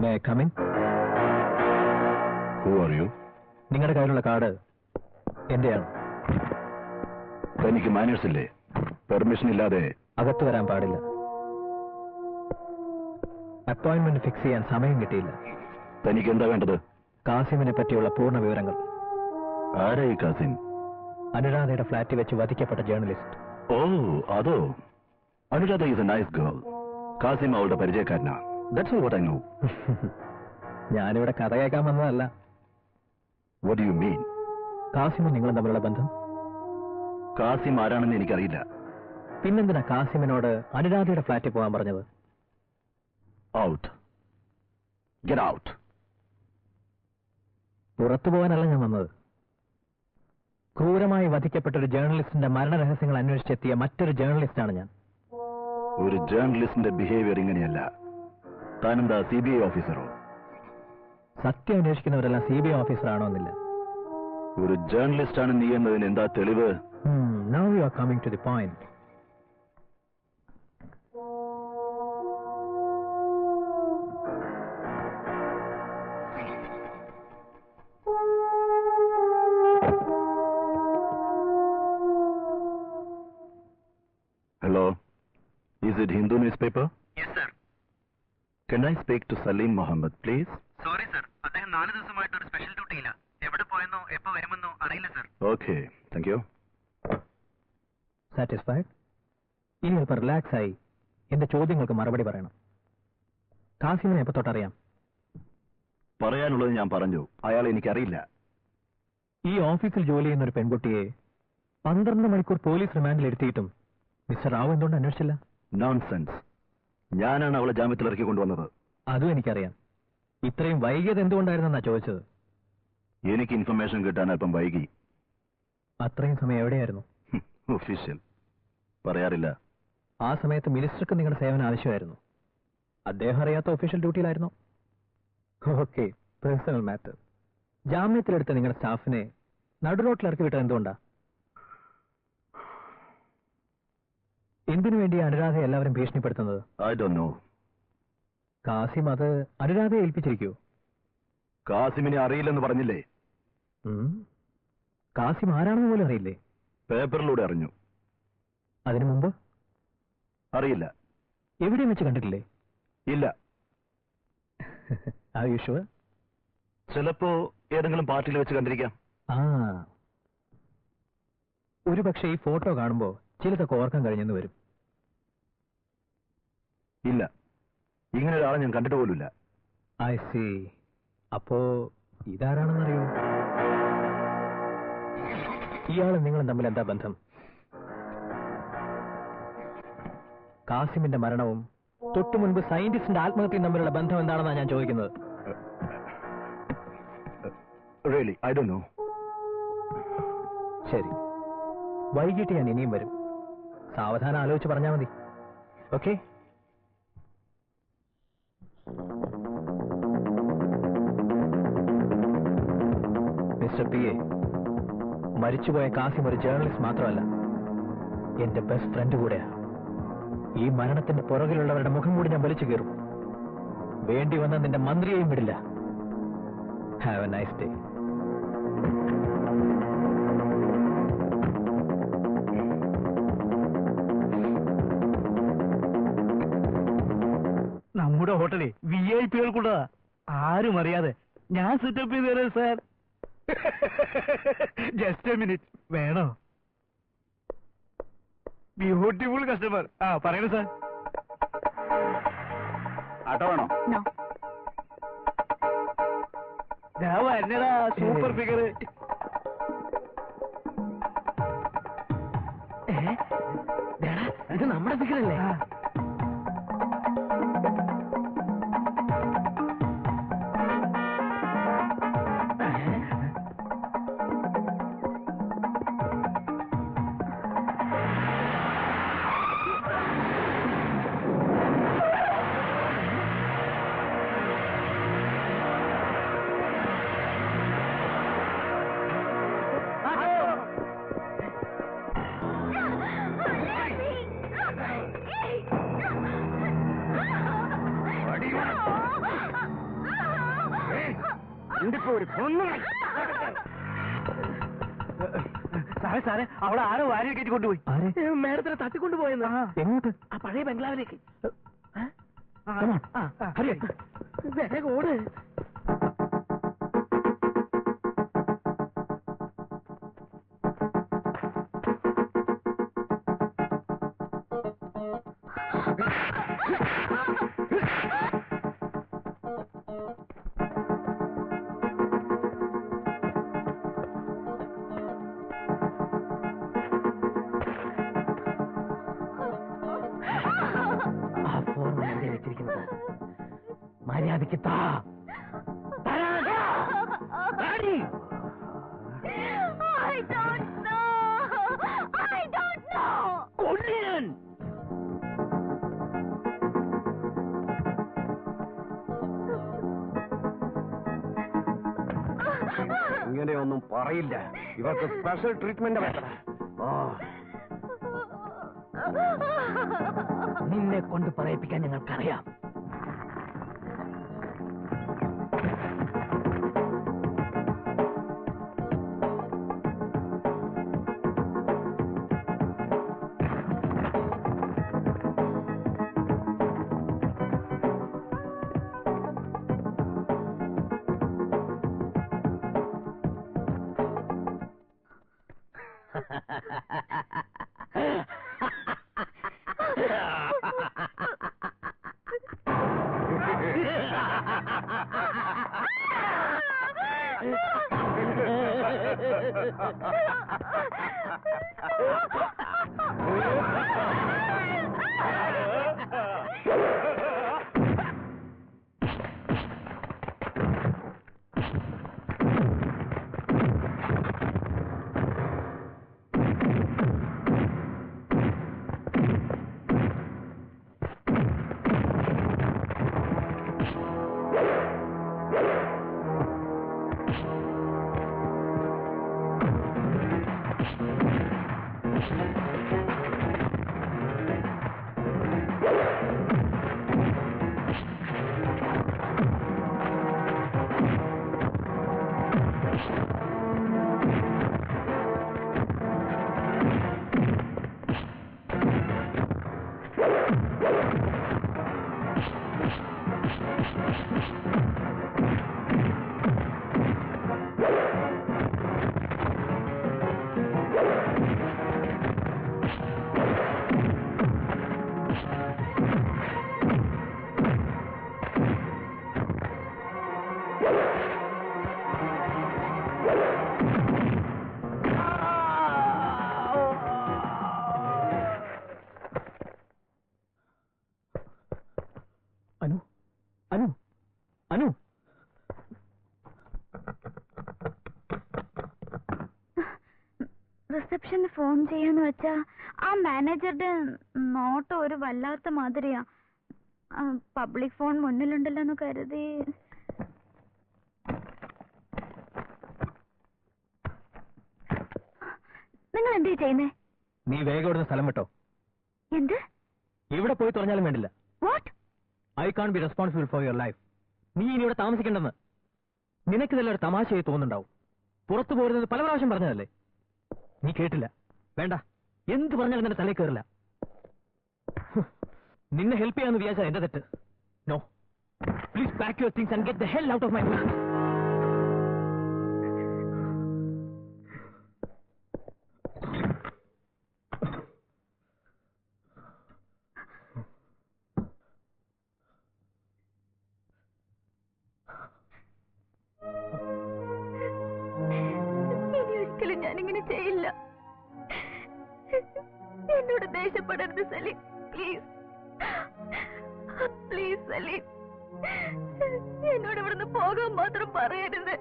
May I come in? Who are you? നിങ്ങളുടെ കയ്യിലുള്ള കാർഡ് എന്റെയാണ്. തനിക്ക് മാനേഴ്സ് ഇല്ലേ? പെർമിഷൻ ഇല്ലാതെ അകത്ത് വരാൻ പാടില്ല. അപ്പോയിന്റ്മെന്റ് ഫിക്സ് ചെയ്യാൻ സമയം കിട്ടിയില്ല. തനിക്ക് എന്താ വേണ്ടത്? കാസിമിനെ പറ്റിയുള്ള പൂർണ്ണ വിവരങ്ങൾ. ആരായി കാസിം? അനുരാധയുടെ ഫ്ലാറ്റിൽ വെച്ച് വധിക്കപ്പെട്ട ജേർണലിസ്റ്റ്. ഓ, അതോ. Anuradha is a nice girl. Kasim അവളുടെ പരിചയക്കാരനാ. That's all what I know. ഞാനിവിടെ കഥ കേൾക്കാൻ വന്നതല്ല. What do you mean? കാസിമും നിങ്ങളും തമ്മിലുള്ള ബന്ധം? കാസിം ആരാണെന്ന് എനിക്കറിയില്ല. പിന്നെന്തിനാ കാസിമിനോട് അനുരാധയുടെ ഫ്ലാറ്റിൽ പോകാൻ പറഞ്ഞത്? Out. Get out. പുറത്തു പോകാനല്ല ഞാൻ വന്നത്. ക്രൂരമായി വധിക്കപ്പെട്ട ഒരു ജേർണലിസ്റ്റിന്റെ മരണരഹസ്യങ്ങൾ അന്വേഷിച്ചെത്തിയ മറ്റൊരു ജേർണലിസ്റ്റാണ് ഞാൻ. ഒരു ജേർണലിസ്റ്റിന്റെ ബിഹേവിയർ ഇങ്ങനെയല്ല. താനെന്താ CBI ഓഫീസറോ? സത്യം അന്വേഷിക്കുന്നവരെല്ലാം CBI ഓഫീസറാണോ എന്നില്ല. ഒരു ജേർണലിസ്റ്റ് ആണ് നീ എന്നതിന് എന്താ തെളിവ്? Now you are coming to the point. Hello. Is it Hindu newspaper? Yes sir. Can I speak to Salim Mohammed, please? Sorry sir, അദ്ദേഹം 4 ദിവസമായിട്ട് ഒരു സ്പെഷ്യൽ ഡ്യൂട്ടിയില്ല. എവിടെ പോയെന്നോ എപ്പോ വരുമെന്നോ അറിയില്ല sir. Okay, thank you. Satisfied? ഇനി അല്പം റിലാക്സ് ആയി എന്റെ ചോദ്യങ്ങൾക്ക് മറുപടി പറയണം. കാസിമിനെ എപ്പോ തൊട്ടറിയാം? പറയാനുള്ളത് ഞാൻ പറഞ്ഞു. അയാൾ എനിക്കറിയില്ല. ഈ ഓഫീസിൽ ജോലി ചെയ്യുന്ന ഒരു പെൺകുട്ടിയെ 12 മണിക്കൂർ പോലീസ് റിമാൻഡിൽ എടുത്തിട്ടും മിസ്റ്റർ റാവു എന്തുകൊണ്ട് അന്വേഷിച്ചില്ല? നോൺസെൻസ്. ഞാനാണ് അവളെ ജാമ്യത്തിൽ ഇറക്കി കൊണ്ടുവന്നത്. അതും എനിക്കറിയാം. ഇത്രയും വൈകിയത് എന്തുകൊണ്ടായിരുന്നെന്നാ ചോദിച്ചത്. എനിക്ക് ഇൻഫർമേഷൻ കിട്ടാൻ അല്പം വൈകി. അത്രയും സമയം എവിടെയായിരുന്നു? ഒഫീഷ്യൽ. പറയാറില്ല. ആ സമയത്ത് മിനിസ്റ്റർക്ക് നിങ്ങളുടെ സേവനം ആവശ്യമായിരുന്നു. അദ്ദേഹം അറിയാത്ത ഒഫീഷ്യൽ ഡ്യൂട്ടിയിലായിരുന്നോ? Okay, personal matter. ജാമ്യത്തിലെടുത്ത നിങ്ങളുടെ സ്റ്റാഫിനെ നടുറോട്ടിൽ ഇറക്കി വിട്ടത് എന്തുകൊണ്ടാ? എന്തിനു വേണ്ടിയാണ് അനുരാധയെ എല്ലാവരും ഭീഷണിപ്പെടുത്തുന്നത്? I don't know. കാസിം അത് അനുരാധയെ ഏൽപ്പിച്ചിരിക്കൂ? കാസിമിനെ അറിയില്ലെന്ന് പറഞ്ഞില്ലേ? കാസിം ആരാണെന്ന് പോലും അറിയില്ലേ? പേപ്പറിലൂടെ അറിഞ്ഞു. അതിനു മുമ്പ്? അറിയില്ല. എവിടെയും വെച്ച് കണ്ടിട്ടില്ലേ? ഇല്ല. Are you sure? ചിലപ്പോ ഏതെങ്കിലും പാർട്ടിയിൽ വെച്ച് കണ്ടിരിക്കാം. ഒരു പക്ഷേ ഈ ഫോട്ടോ കാണുമ്പോ ചിലതൊക്കെ ഓർക്കാൻ കഴിഞ്ഞെന്ന് വരും. ഇല്ല, ഇങ്ങനെ ഒരാളെ ഞാൻ കണ്ടിട്ട് പോലുമില്ല. I C. അപ്പോ ഇതാരാണെന്നറിയോ? ഇയാളും നിങ്ങളും തമ്മിൽ എന്താ ബന്ധം? കാസിമിന്റെ മരണവും തൊട്ടു മുൻപ് സയന്റിസ്റ്റിന്റെ ആത്മഹത്യയും തമ്മിലുള്ള ബന്ധം എന്താണെന്നാണ് ഞാൻ ചോദിക്കുന്നത്. Really, I don't know. ശരി, വൈകിട്ട് ഞാൻ ഇനിയും വരും. സാവധാനം ആലോചിച്ച് പറഞ്ഞാൽ മതി. ഓക്കെ? മിസ്റ്റർ PA, മരിച്ചുപോയ കാസിം ഒരു ജേർണലിസ്റ്റ് മാത്രമല്ല, എന്റെ ബെസ്റ്റ് ഫ്രണ്ട് കൂടെയാ. ഈ മരണത്തിന്റെ പുറകിലുള്ളവരുടെ മുഖം കൂടി ഞാൻ വലിച്ചു കീറും. വേണ്ടി വന്ന നിന്റെ മന്ത്രിയെയും വിടില്ല. Have a nice day. നമ്മുടെ ഹോട്ടല് VIP കൾക്കുള്ളതാ. ആരും അറിയാതെ ഞാൻ സെറ്റപ്പ് ചെയ്ത് തരാം സാർ. Just a minute. വേണോ? Beautiful customer. പറയണു സാർ. ആട്ടോ വേണോ? നോ. ഞാൻ വരണടാ. Super figure. ഇത് നമ്മുടെ ഫിഗറല്ലേ? സാറേ അവിടെ ആരോ വാരി കയറ്റി കൊണ്ടുപോയി. മേഡത്തിനെ തട്ടിക്കൊണ്ടുപോയെന്ന്. എങ്ങോട്ട്? ആ പഴയ ബംഗ്ലാവിലേക്ക്. വേഗം ഓട്. മര്യാദയ്ക്ക് താ. ഇങ്ങനെയൊന്നും പറയില്ല. ഇവർക്ക് സ്പെഷ്യൽ ട്രീറ്റ്മെന്റ് വേണം. നിന്നെ കൊണ്ട് പറയിപ്പിക്കാൻ ഞങ്ങൾക്കറിയാം. റിസപ്ഷന് ഫോൺ ചെയ്യാന്ന് വെച്ചാ ആ മാനേജറുടെ നോട്ടം ഒരു വല്ലാത്ത മാതിരിയാ. പബ്ലിക് ഫോൺ മുന്നിലുണ്ടല്ലോ എന്ന് കരുതി. നിങ്ങൾ എന്താ ചെയ്യുന്നേ? നീ വേഗം ഇവിടുന്ന് സ്ഥലം വിട്ടോ. എന്ത്? ഇവിടെ പോയി തുറഞ്ഞാലും വേണ്ടില്ല. What? I can't be responsible for your life. നീ ഇനി ഇവിടെ താമസിക്കണ്ടെന്ന് നിനക്കിതെല്ലാം ഒരു തമാശയായി തോന്നുന്നുണ്ടാവും. പുറത്തു പോരുന്നത് പല പ്രാവശ്യം പറഞ്ഞതല്ലേ? നീ കേട്ടില്ല. വേണ്ട, എന്ത് പറഞ്ഞാലും നിന്റെ തലയിൽ കയറില്ല. നിന്നെ ഹെൽപ്പ് ചെയ്യാന്ന് വിചാരിച്ചാ എന്റെ തെറ്റ്. No, Please pack your things and get the hell out of my way. ഇനി ഒരിക്കലും ഞാനിങ്ങനെ ചെയ്യില്ല. എന്നോട് ദേഷ്യപ്പെടരുത് സലീം, പ്ലീസ് പ്ലീസ് സലീം. എന്നോട് ഇവിടുന്ന് പോകാൻ മാത്രം പറയരുത്.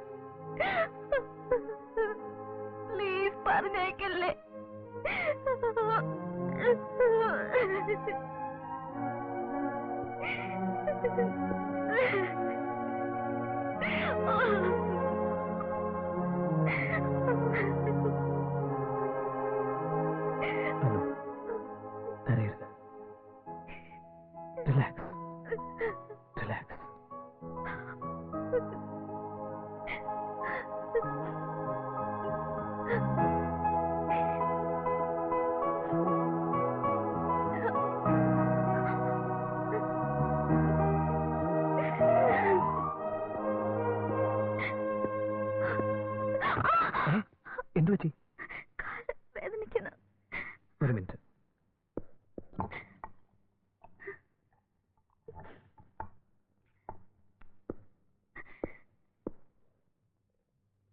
പ്ലീസ് പറഞ്ഞേക്കല്ലേ. കരയരുത്. Relax relax. എന്തു പറ്റി? വേദനിക്കുന്നു. ഒരു മിനിറ്റ്.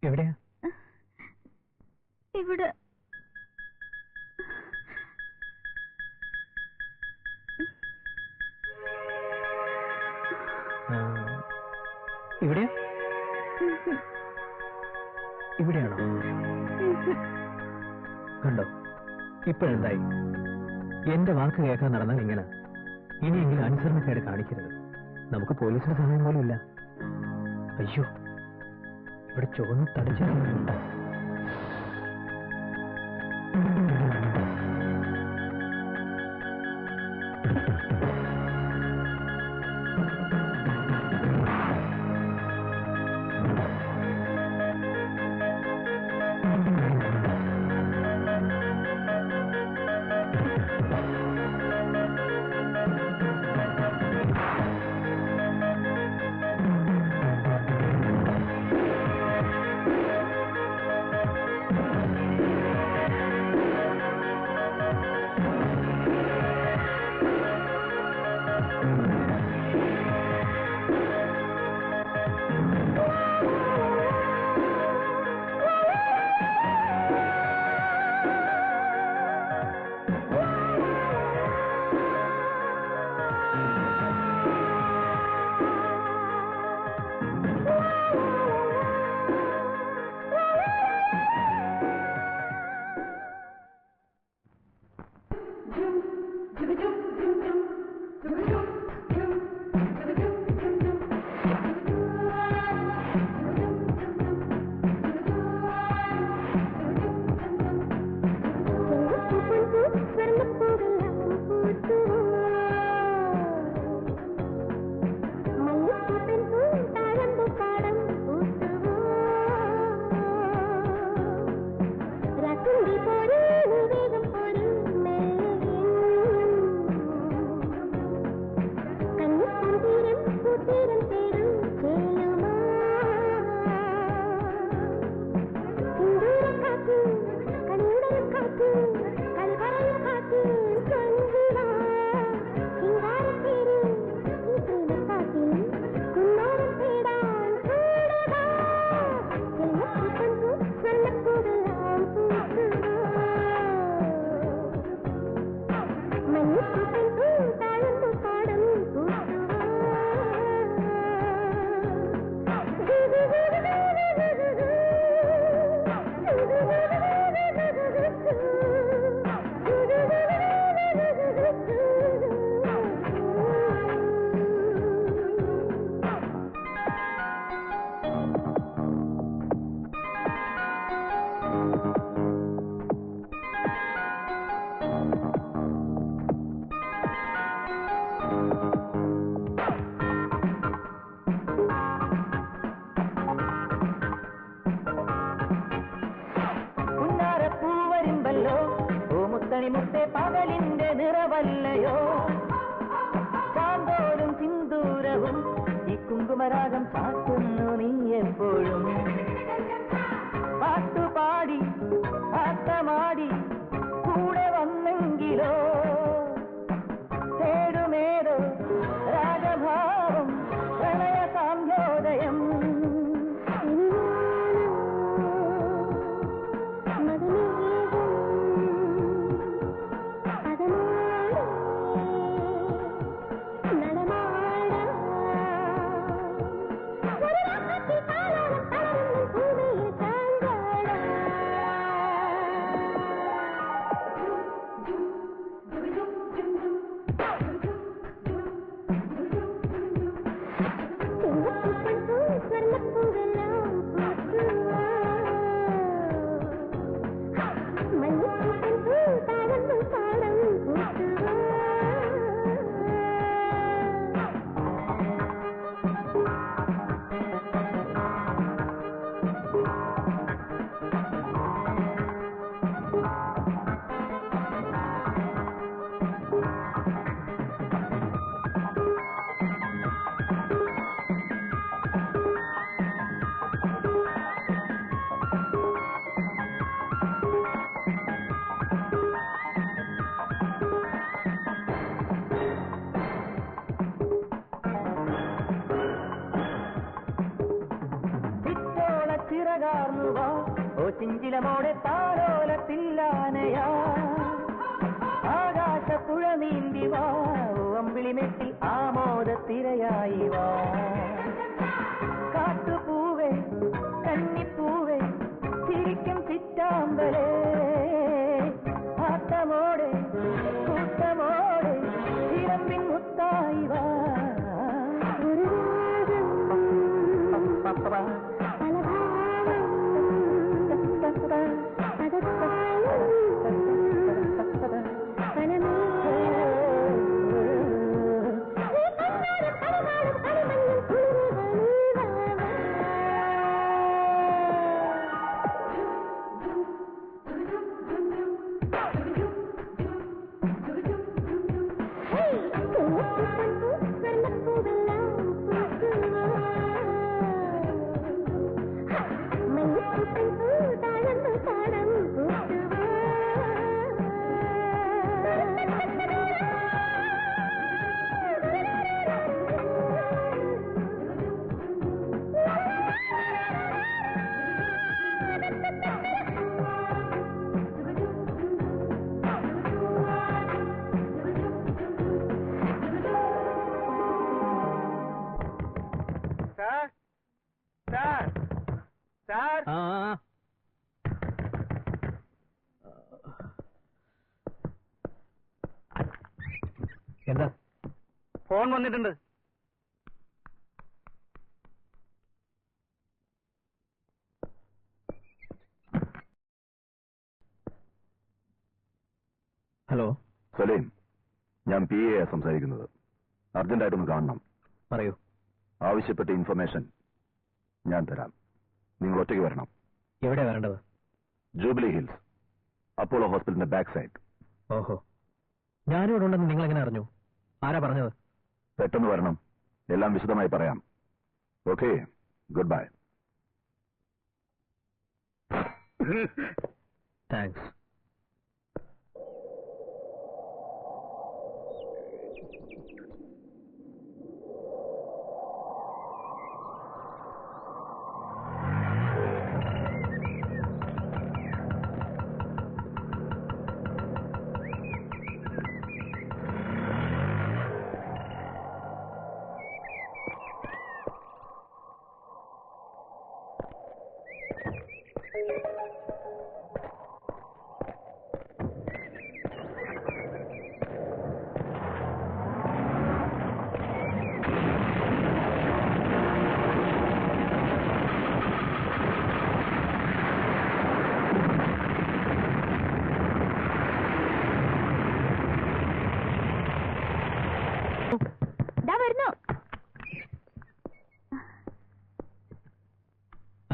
എവിടെയാ? ഇവിടെ. ഇവിടെയാ? ഇവിടെയാണോ? കണ്ടോ ഇപ്പോഴെന്തായി? എന്റെ വാക്ക് കേൾക്കാൻ നടന്നാൽ ഇങ്ങനെ. ഇനിയെങ്കിലും അനുസരണക്കേട് കാണിക്കരുത്. നമുക്ക് പോലീസിന്റെ സഹായം പോലും ഇല്ല. അയ്യോ, ഇവിടെ ചുവന്ന് തടിച്ചിട്ടുണ്ട്. മുത്തേ പകലിന്റെ നിറവല്ലയോ ചാന്തോരും സിന്ദൂരവും ഈ പുഷ്പരാഗം ചാത്തുന്നു നീ എപ്പോഴും പാട്ടുപാടി ആട്ടമാടി കൂടെ വന്നെങ്കിലോ തേടുമേടോ രാഗഭാവം പ്രണയ സാന്ധ്യോദയം ചിഞ്ചിലമോടെ താരോലത്തില്ലാനയാ ആകാശപ്പുഴ നീന്തി വാ അമ്പിളിമെട്ടിൽ ആമോദത്തിരയായി വാ കാട്ടുപൂവേ കന്നിപ്പൂവേ ചിരിക്കും ചിറ്റാമ്പലേ ആട്ടമോടെ കൂട്ടമോടെ ചിരമ്പിൻ മുത്തായി വാ എന്താ? ഫോൺ വന്നിട്ടുണ്ട്. ഹലോ സലീം, ഞാൻ PA സംസാരിക്കുന്നത്. അർജന്റായിട്ടൊന്ന് കാണണം. പറയൂ. ആവശ്യപ്പെട്ട ഇൻഫർമേഷൻ ഞാൻ തരാം. നിങ്ങൾ ഒറ്റയ്ക്ക് വരണം. എവിടെ വരേണ്ടത്? ജൂബിലി ഹിൽസ്, അപ്പോളോ ഹോസ്പിറ്റലിന്റെ ബാക്ക് സൈഡ്. ഓഹോ, ഞാനിവിടെ ഉണ്ടെന്ന് നിങ്ങൾ എങ്ങനെ അറിഞ്ഞു? ആരാ പറഞ്ഞത്? പെട്ടെന്ന് വരണം, എല്ലാം വിശദമായി പറയാം. Okay, good bye. Thanks.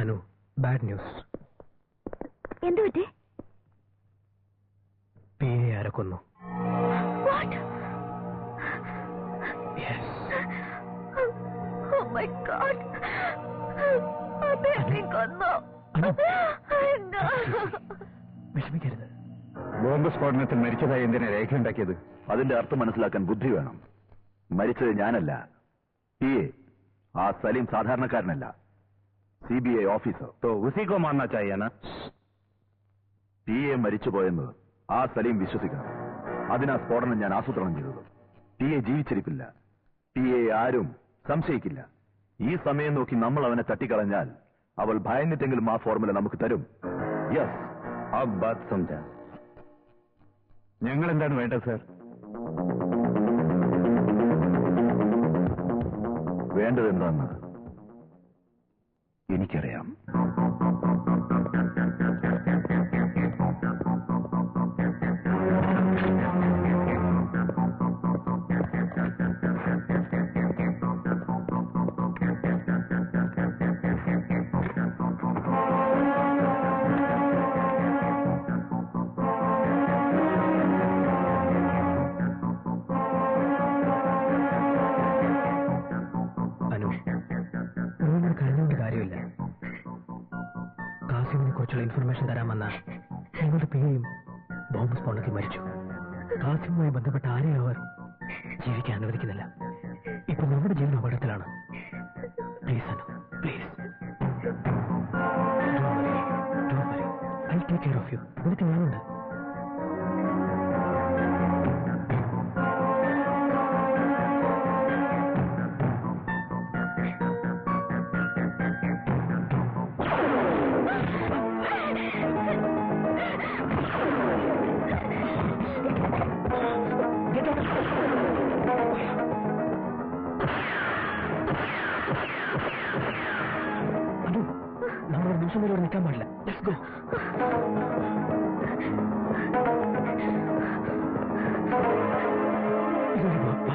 Anu, bad news. എന്തു പറ്റി? PA ആരെ കൊന്നു? Oh my God. വിഷമിക്കരുത്. ബോംബ് സ്ഫോടനത്തിൽ മരിച്ചതായി എന്തിനാ രേഖയുണ്ടാക്കിയത്? അതിന്റെ അർത്ഥം മനസ്സിലാക്കാൻ ബുദ്ധി വേണം. മരിച്ചത് ഞാനല്ല, PA. ആ സലീം സാധാരണക്കാരനല്ല, CBI ഓഫീസർ. तो उसी को मानना चाहिए ना? PA മരിച്ചുപോയെന്ന് ആ സലീം വിശ്വസിക്കണം. അതിനാ സ്ഫോടനം ഞാൻ ആസൂത്രണം ചെയ്തത്. PA ജീവിച്ചിരിപ്പില്ല. PA ആരും സംശയിക്കില്ല. ഈ സമയം നോക്കി നമ്മൾ അവനെ തട്ടിക്കളഞ്ഞാൽ അവൾ ഭയന്നിട്ടെങ്കിലും ആ ഫോർമുല നമുക്ക് തരും. യെസ്, अब बात समझा. ഞങ്ങൾ എന്താണ് വേണ്ടത് സർ? വേണ്ടതെന്താന്ന് എനിക്കറിയാം. കരഞ്ഞുകൊണ്ട് കാര്യമില്ല. കാസിമിനെ കുറിച്ചുള്ള ഇൻഫർമേഷൻ തരാമെന്ന ഞങ്ങളുടെ PAയും ബോംബ് സ്ഫോടനത്തിൽ മരിച്ചു. കാസിമുമായി ബന്ധപ്പെട്ട ആരെയും അവർ ജീവിക്കാൻ അനുവദിക്കുന്നില്ല. ഇപ്പൊ നമ്മുടെ ജീവൻ അപകടത്തിലാണ്. Please Anu, please. I take care of you. നിനക്ക് ഞാനുണ്ട്. നമ്മളൊരു നിമിഷം വരെ ഇവിടെ നിൽക്കാൻ പാടില്ല. Let's go. ഇതൊരു വാപ്പ.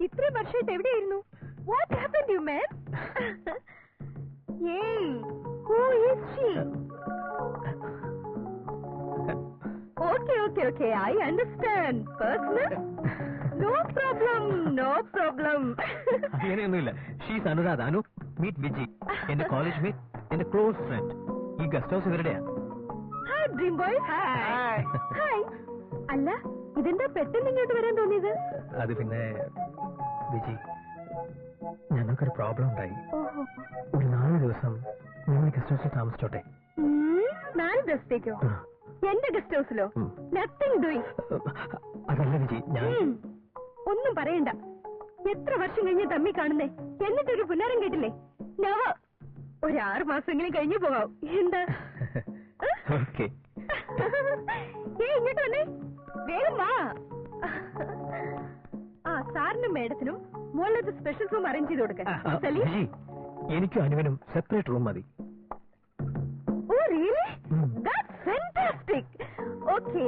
ഇത്രയും വർഷമായിട്ട് എവിടെയായിരുന്നു? What happened, you man? Okay. I understand. Personal? No problem. അങ്ങനെയൊന്നുമില്ല. ഷീസ് അനുരാധ. അനു, മീറ്റ് വിജി, എന്റെ കോളേജ് മേറ്റ്, എന്റെ ക്ലോസ് ഫ്രണ്ട്. ഈ ഗസ്റ്റ് ഹൗസ് ഇവരുടെയാ. Hi, Dream Boy. Hi. അല്ല, ഇതെന്താ പെട്ടെന്ന് ഇങ്ങോട്ട് വരാൻ തോന്നിയത്? അത് പിന്നെ വിജി, ഞങ്ങൾക്കൊരു പ്രോബ്ലം ഉണ്ടായി. ഒരു 4 ദിവസം ഞങ്ങൾ ഗസ്റ്റ് ഹൗസിൽ താമസിച്ചോട്ടെ. 4 ദിവസത്തേക്കോ? എന്റെ ഗസ്റ്റ് ഹൗസിലോ? Nothing doing. അതല്ല വിജി, ഞാൻ ഒന്നും പറയണ്ട. എത്ര വർഷം കഴിഞ്ഞ് തമ്മി കാണുന്നേ, എന്നിട്ടൊരു പുന്നാരം കേട്ടില്ലേ? നവ ഒരു 6 മാസമെങ്കിലും കഴിഞ്ഞു പോകാം. എന്താ? ഓക്കെ. ഇങ്ങോട്ട് വന്നേ, വേഗം വാ. സാറിനും മേഡത്തിനും മുകളിലത്തെ സ്പെഷ്യൽ റൂം അറേഞ്ച് ചെയ്ത് കൊടുക്കാൻ. വിജി, എനിക്കും അനുവിനും സെപ്പറേറ്റ് റൂം മതി. Oh really? That's fantastic. Okay,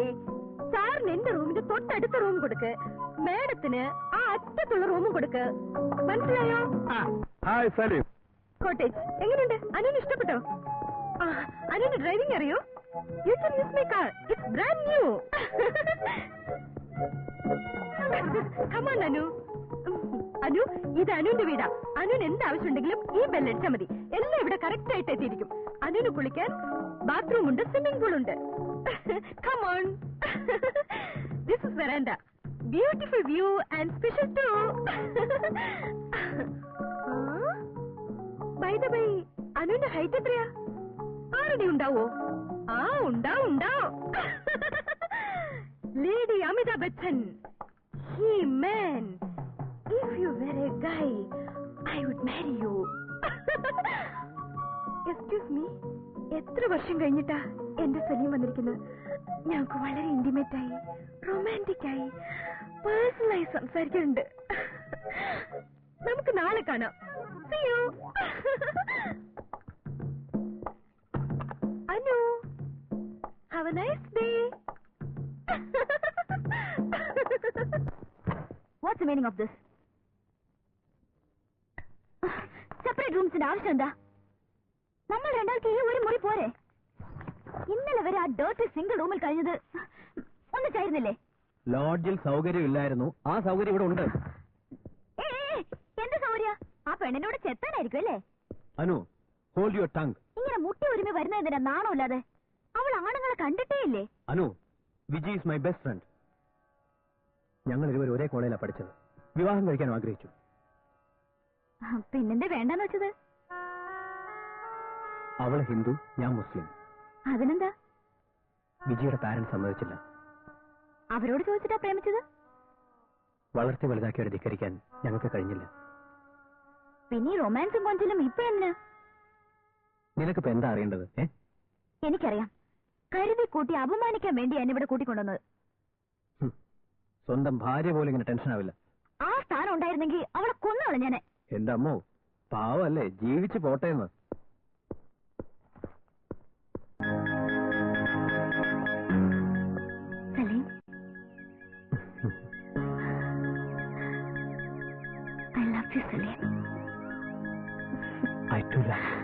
സാറിന് എന്റെ റൂമിന്റെ തൊട്ടടുത്ത റൂം കൊടുക്ക്, മേഡത്തിന് ആ അറ്റത്തുള്ള റൂമും കൊടുക്ക്. മനസ്സിലായോ? ഹായ് സലീം. കോട്ടേജ് എങ്ങനെയുണ്ട്? അനുവിന് ഇഷ്ടപ്പെട്ടോ? അനുവിന് ഡ്രൈവിംഗ് അറിയോ? You can use my car, it's brand new. Come on, Anu. ഇത് അനുവിന്റെ വീടാ. അനുവിന് എന്ത് ആവശ്യമുണ്ടെങ്കിലും ഈ ബെല്ലടിച്ചാൽ മതി. എല്ലാം ഇവിടെ കറക്റ്റ് ആയിട്ട് എത്തിയിരിക്കും. അനുവിന് കുളിക്കാൻ ബാത്റൂം ഉണ്ട്, സ്വിമ്മിംഗ് പൂൾ ഉണ്ട്. Come on. This is veranda. Beautiful view and special too. By the way, അനുവിന്റെ ഹൈറ്റ് എത്രയാ? 6 അടി ഉണ്ടാവോ? ഉണ്ടാവും. Lady Amitabh Bachchan. He man, if you were a guy, I would marry you. Excuse me, എത്ര വർഷം കഴിഞ്ഞിട്ടാ എന്റെ സലീം വന്നിരിക്കുന്നത്? ഞങ്ങൾക്ക് വളരെ ഇന്റിമേറ്റ് ആയി, റൊമാൻറ്റിക് ആയി, പേഴ്സണലായി സംസാരിക്കാറുണ്ട്. നമുക്ക് നാളെ കാണാം. See you. Anu, have a nice day. What's the meaning of this? Separate റൂംസിന്റെ ആവശ്യം എന്താ? നമ്മൾ രണ്ടാൾക്ക് ഈ ഒരു മുറി പോരെ? ഇന്നലെ വരെ ആ ഡേർട്ടി സിംഗിൾ റൂമിൽ കഴിഞ്ഞത് ഒന്നിച്ചായിരുന്നില്ലേ? ലോഡ്ജിൽ സൗകര്യം ഇല്ലായിരുന്നു, ആ സൗകര്യം ഇവിടെ ഉണ്ട്. എന്ത് സൗകര്യ? ആ പെണ്ണിനോട് ചെത്താനായിരിക്കും അല്ലേ? Anu, hold your tongue. ഇങ്ങനെ മുട്ടി ഒരുമി വരുന്നതിനാ നാണമില്ലാതെ? അവൾ ആണുങ്ങളെ കണ്ടിട്ടേ ഇല്ലേ? Anu, Viji is my best friend. ഞങ്ങൾ ഇരുവരും ഒരേ കോളേജിലാണ് പഠിച്ചത്. വിവാഹം കഴിക്കാൻ ആഗ്രഹിച്ചു. പിന്നെന്താ വേണ്ടെന്ന് വെച്ചത്? അവള് ഹിന്ദു, ഞാൻ മുസ്ലിം. അതിനെന്താ? വിജിയുടെ പാരന്റ്സ് സമ്മതിച്ചില്ല. അവരോട് ചോദിച്ചിട്ടാ പ്രേമിച്ചത്? വളർത്തി വലുതാക്കിയവരെ ധിക്കരിക്കാൻ ഞങ്ങൾക്ക് കഴിഞ്ഞില്ല. പിന്നെ ഈ റൊമാൻസും കൊഞ്ചലും ഇപ്പൊ എന്തിനാ? നിനക്കിപ്പോ എന്താ അറിയേണ്ടത്? എനിക്കറിയാം. കരുതി കൂട്ടി അപമാനിക്കാൻ വേണ്ടി എന്നെ ഇവിടെ കൂട്ടിക്കൊണ്ടുവന്നത്. സ്വന്തം ഭാര്യ പോലും ഇങ്ങനെ ടെൻഷൻ ആവില്ല. ആ സ്ഥാനം ഉണ്ടായിരുന്നെങ്കിൽ അവളെ കൊന്നോളെ ഞാന്. എന്റെ അമ്മോ, പാവല്ലേ, ജീവിച്ചു പോട്ടെ എന്ന്. Saleem, I love you, Salim. I do love you.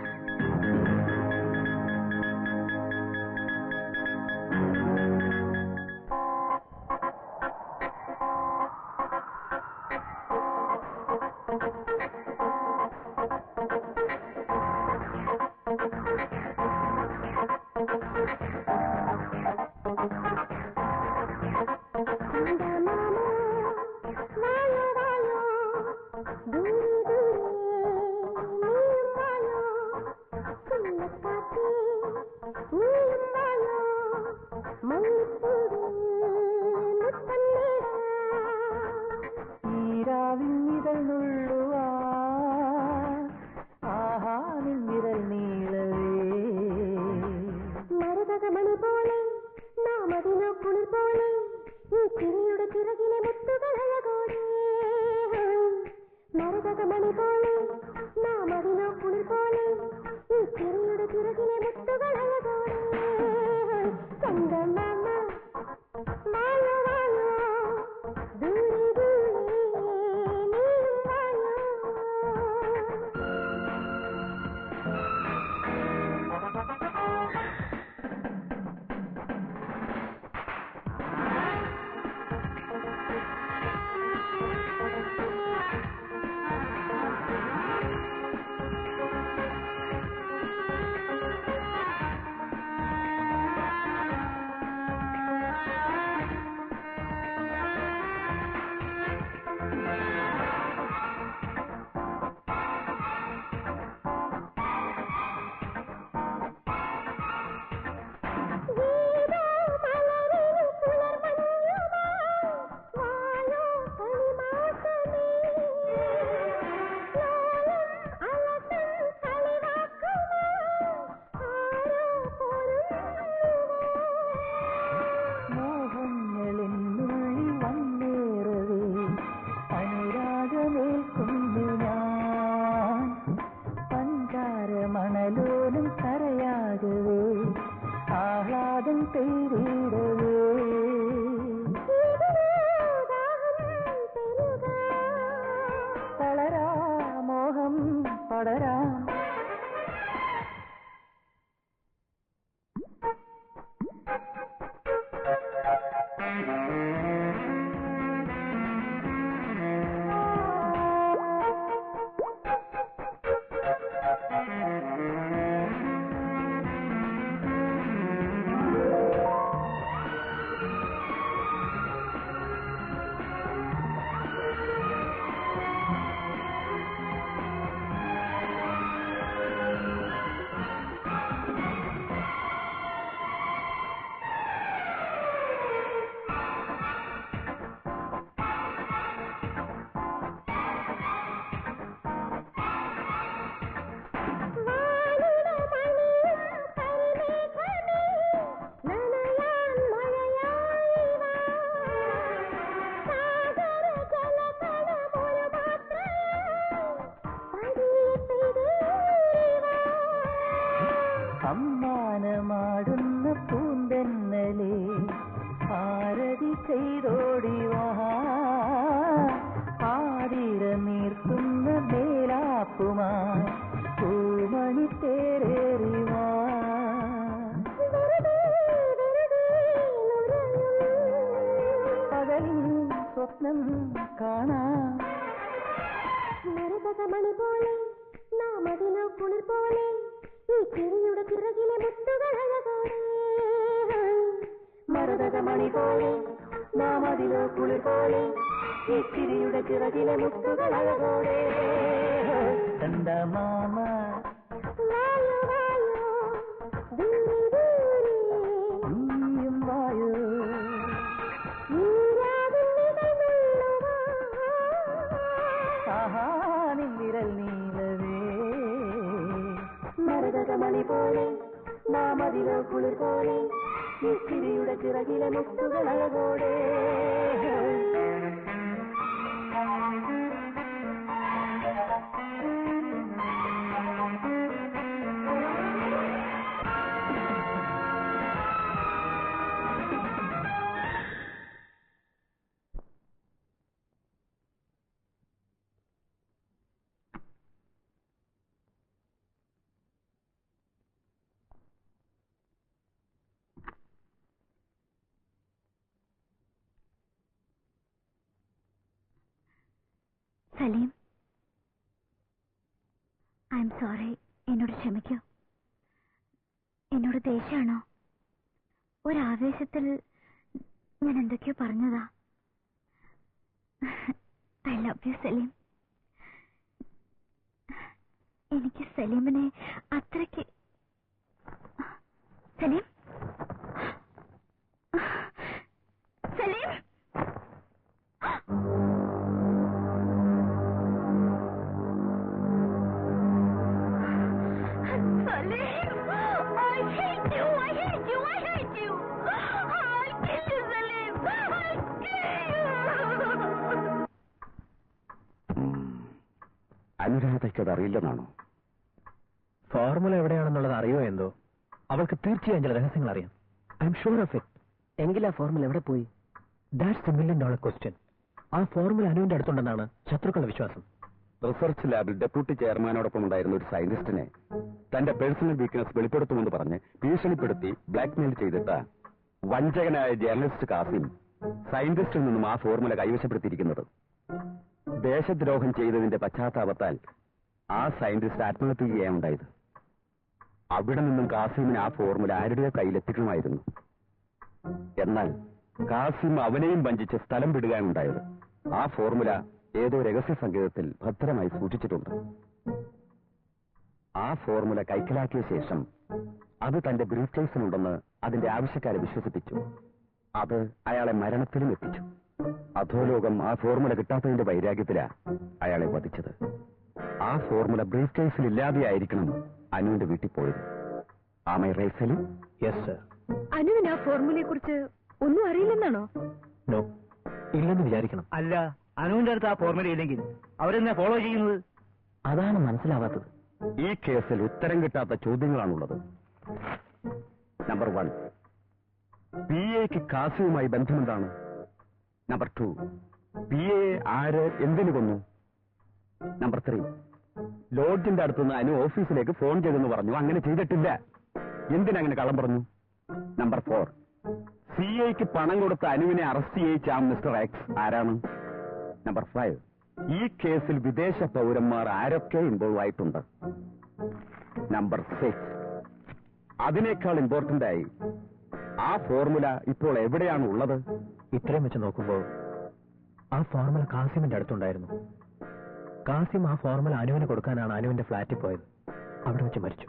കാണാം. മരതകമണി പോലെ നാം അതിനോ കുളിർ പോലെ ഈ ചിരിയുടെ ചിറകിലെ മുത്തുകളഴകോടെ. മരതകമണി പോലെ നാം അതിലോ കുളിർ പോലെ ഈ ചിരിയുടെ ചിറകിലെ മുത്തുകളഴകോടെ. ചന്ദമാമ വായോ വായോ ദൂരെ ദൂരെ നീയും വായോ. നീരാവിൽ നിഴലുള്ളുവാ. ആഹാ നിന്നിരൽ നീലവേ. മരതകമണി പോലെ നാം അതിലോ കുളിർ പോലെ ഈ ചിരിയുടെ ചിറകിലെ മുത്തുകളഴകോടെ. Salim, I am sorry. എന്നോട് ക്ഷമിക്കൂ. എന്നോട് ദേഷ്യമാണോ? ഒരാവേശത്തിൽ ഞാൻ എന്തൊക്കെയോ പറഞ്ഞതാ. I love you Salim. എനിക്ക് സലീമിനെ അത്രയ്ക്ക്. സലീം, സലീം. അനുരാധയ്ക്ക് അത് അറിയില്ലെന്നാണോ? ഫോർമുല എവിടെയാണെന്നുള്ളത് അറിയോ എന്തോ? അവൾക്ക് തീർച്ചയായും ചില രഹസ്യങ്ങൾ അറിയാം. I am sure of it. എങ്കിൽ ആ ഫോർമുല എവിടെ പോയി? That's the $1 million question. ആ ഫോർമുല അനുവിന്റെ അടുത്തുണ്ടെന്നാണ് ശത്രുക്കളുടെ വിശ്വാസം. റിസർച്ച് ലാബിൽ ഡെപ്യൂട്ടി ചെയർമാനോടൊപ്പം ഉണ്ടായിരുന്ന ഒരു സയന്റിസ്റ്റിനെ തന്റെ പേഴ്സണൽ വീക്ക്നെസ് വെളിപ്പെടുത്തുമെന്ന് പറഞ്ഞ് ഭീഷണിപ്പെടുത്തി ബ്ലാക്ക്മെയിൽ ചെയ്തിട്ട് വഞ്ചകനായ ജേർണലിസ്റ്റ് കാസിം സയന്റിസ്റ്റിൽ നിന്നും ആ ഫോർമുല കൈവശപ്പെടുത്തിയിരിക്കുന്നത്. ദേശദ്രോഹം ചെയ്തതിന്റെ പശ്ചാത്താപത്താൽ ആ സയന്റിസ്റ്റ് ആത്മഹത്യ ചെയ്യുകയുണ്ടായത്. അവിടെ നിന്നും കാസിമിന് ആ ഫോർമുല ആരുടെയോ കയ്യിലെത്തിക്കണമായിരുന്നു. എന്നാൽ കാസിം അവനെയും വഞ്ചിച്ച് സ്ഥലം വിടുകയാണുണ്ടായത്. ആ ഫോർമുല ഏതോ രഹസ്യ സങ്കേതത്തിൽ ഭദ്രമായി സൂക്ഷിച്ചിട്ടുണ്ട്. ആ ഫോർമുല കൈക്കലാക്കിയ ശേഷം അത് തന്റെ ബ്രീഫ് കേസിലുണ്ടെന്ന് അതിന്റെ ആവശ്യക്കാരെ വിശ്വസിപ്പിച്ചു. അത് അയാളെ മരണത്തിലും എത്തിച്ചു. അധോലോകം ആ ഫോർമുല കിട്ടാത്തതിന്റെ വൈരാഗ്യത്തിലാ അയാളെ വധിച്ചത്. ആ ഫോർമുല ബ്രീഫ് കേസിൽ ഇല്ലാതെയായിരിക്കണം അനുവിന്റെ വീട്ടിൽ പോയത്. Am I right Salim? Yes sir. അനുവിന് ആ ഫോർമുലയെ കുറിച്ച് ഒന്നും അറിയില്ലെന്നാണോ? നോ, ഇല്ലെന്ന് വിചാരിക്കണം. അല്ല, അനുവിന്റെ അടുത്ത് ആ ഫോർമുല ഇല്ലെങ്കിൽ അവരെന്നെ ഫോളോ ചെയ്യുന്നത്? അതാണ് മനസ്സിലാവാത്തത്. ഈ കേസിൽ ഉത്തരം കിട്ടാത്ത ചോദ്യങ്ങളാണുള്ളത്. നമ്പർ 1, PAക്ക് കാസിയുമായി ബന്ധമെന്താണ്? നമ്പർ 2, PA ആര് എന്തിനു കൊന്നു? നമ്പർ 3, ലോഡ്ജിന്റെ അടുത്തുനിന്ന് അനു ഓഫീസിലേക്ക് ഫോൺ ചെയ്തെന്ന് പറഞ്ഞു. അങ്ങനെ ചെയ്തിട്ടില്ല. എന്തിനങ്ങനെ കള്ളം പറഞ്ഞു? നമ്പർ 4, CAക്ക് പണം കൊടുത്ത അനുവിനെ അറസ്റ്റ് ചെയ്യിച്ച ആ മിസ്റ്റർ എക്സ് ആരാണ്? നമ്പർ 5, ഈ കേസിൽ വിദേശ പൗരന്മാർ ആരൊക്കെ ഇൻവോൾവ് ആയിട്ടുണ്ട്? നമ്പർ 6, അതിനേക്കാൾ ഇമ്പോർട്ടന്റ് ആയി ആ ഫോർമുല ഇപ്പോൾ എവിടെയാണ് ഉള്ളത്? ഇത്രയും വെച്ച് നോക്കുമ്പോൾ ആ ഫോർമുല കാസിമിന്റെ അടുത്തുണ്ടായിരുന്നു. കാസിം ആ ഫോർമുല അനുവിന് കൊടുക്കാനാണ് അനുവിന്റെ ഫ്ലാറ്റിൽ പോയത്. അവിടെ വെച്ച് മരിച്ചു.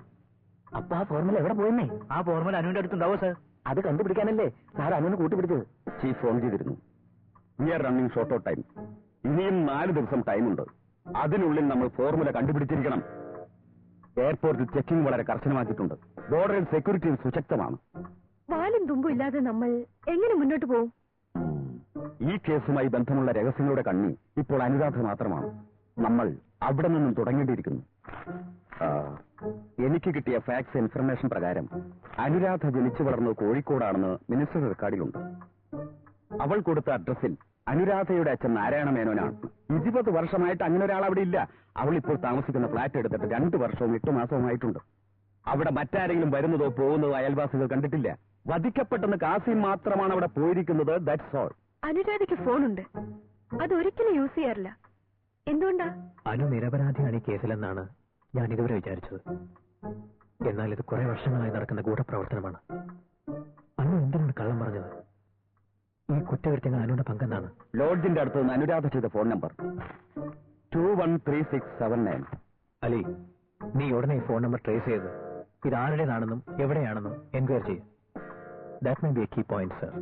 അപ്പൊ ആ ഫോർമുല എവിടെ പോയെന്നേ? ആ ഫോർമുല അനുവിന്റെ അടുത്തുണ്ടാവോ സാർ? അത് കണ്ടുപിടിക്കാനല്ലേ സാർ അനുവിന് കൂട്ടുപിടിച്ചത്? ചീഫ് ഫോൺ ചെയ്തിരുന്നു. We are running short of time. ഇനിയും 4 ദിവസം ടൈമുണ്ട്. അതിനുള്ളിൽ നമ്മൾ ഫോർമുല കണ്ടുപിടിച്ചിരിക്കണം. എയർപോർട്ടിൽ ചെക്കിംഗ് വളരെ കർശനമാക്കിയിട്ടുണ്ട്. ബോർഡറിൽ സെക്യൂരിറ്റിയും സുശക്തമാണ്. വാലും തുമ്പും ഇല്ലാതെ നമ്മൾ എങ്ങനെ മുന്നോട്ട് പോകും? ഈ കേസുമായി ബന്ധമുള്ള രഹസ്യങ്ങളുടെ കണ്ണി ഇപ്പോൾ അനുരാധ മാത്രമാണ്. നമ്മൾ അവിടെ നിന്നും തുടങ്ങേണ്ടിയിരിക്കുന്നു. എനിക്ക് കിട്ടിയ ഫാക്സ് ഇൻഫർമേഷൻ പ്രകാരം അനുരാധ ജനിച്ചു വളർന്നത് കോഴിക്കോടാണെന്ന് മിനിസ്റ്റർ റെക്കോർഡിലുണ്ട്. അവൾ കൊടുത്ത അഡ്രസ്സിൽ അനുരാധയുടെ അച്ഛൻ നാരായണ മേനോനാണ്. 20 വർഷമായിട്ട് അങ്ങനെ ഒരാൾ അവിടെ ഇല്ല. അവൾ ഇപ്പോൾ താമസിക്കുന്ന ഫ്ലാറ്റ് എടുത്തിട്ട് 2 വർഷവും 8 മാസവുമായിട്ടുണ്ട്. അവിടെ മറ്റാരെങ്കിലും വരുന്നതോ പോകുന്നതോ അയൽവാസികൾ കണ്ടിട്ടില്ല. വധിക്കപ്പെട്ടെന്ന് കാസിം മാത്രമാണ് അവിടെ പോയിരിക്കുന്നത്. That's all. അനുരാധയ്ക്ക് ഫോണുണ്ട്. അതൊരിക്കലും യൂസ് ചെയ്യാറില്ല. എന്തുകൊണ്ടാ? അനു നിരപരാധിയാണ് ഈ കേസിലെന്നാണ് ഞാൻ ഇതുവരെ വിചാരിച്ചത്. എന്നാൽ ഇത് കുറെ വർഷങ്ങളായി നടക്കുന്ന ഗൂഢപ്രവർത്തനമാണ്. അനു എന്തിനാണ് കള്ളം പറഞ്ഞത്? ഈ കുറ്റകൃത്യങ്ങൾ അനുവിന്റെ പങ്കെന്നാണ്. ലോഡ്ജിന്റെ അടുത്ത് നിന്ന് അനുരാധ ചെയ്ത ഫോൺ നമ്പർ 213679. അലി, നീ ഉടനെ ഈ ഫോൺ നമ്പർ ട്രേസ് ചെയ്ത് ഇത് ആരുടേതാണെന്നും എവിടെയാണെന്നും എൻക്വയറി ചെയ്യും. That may be a key point, sir.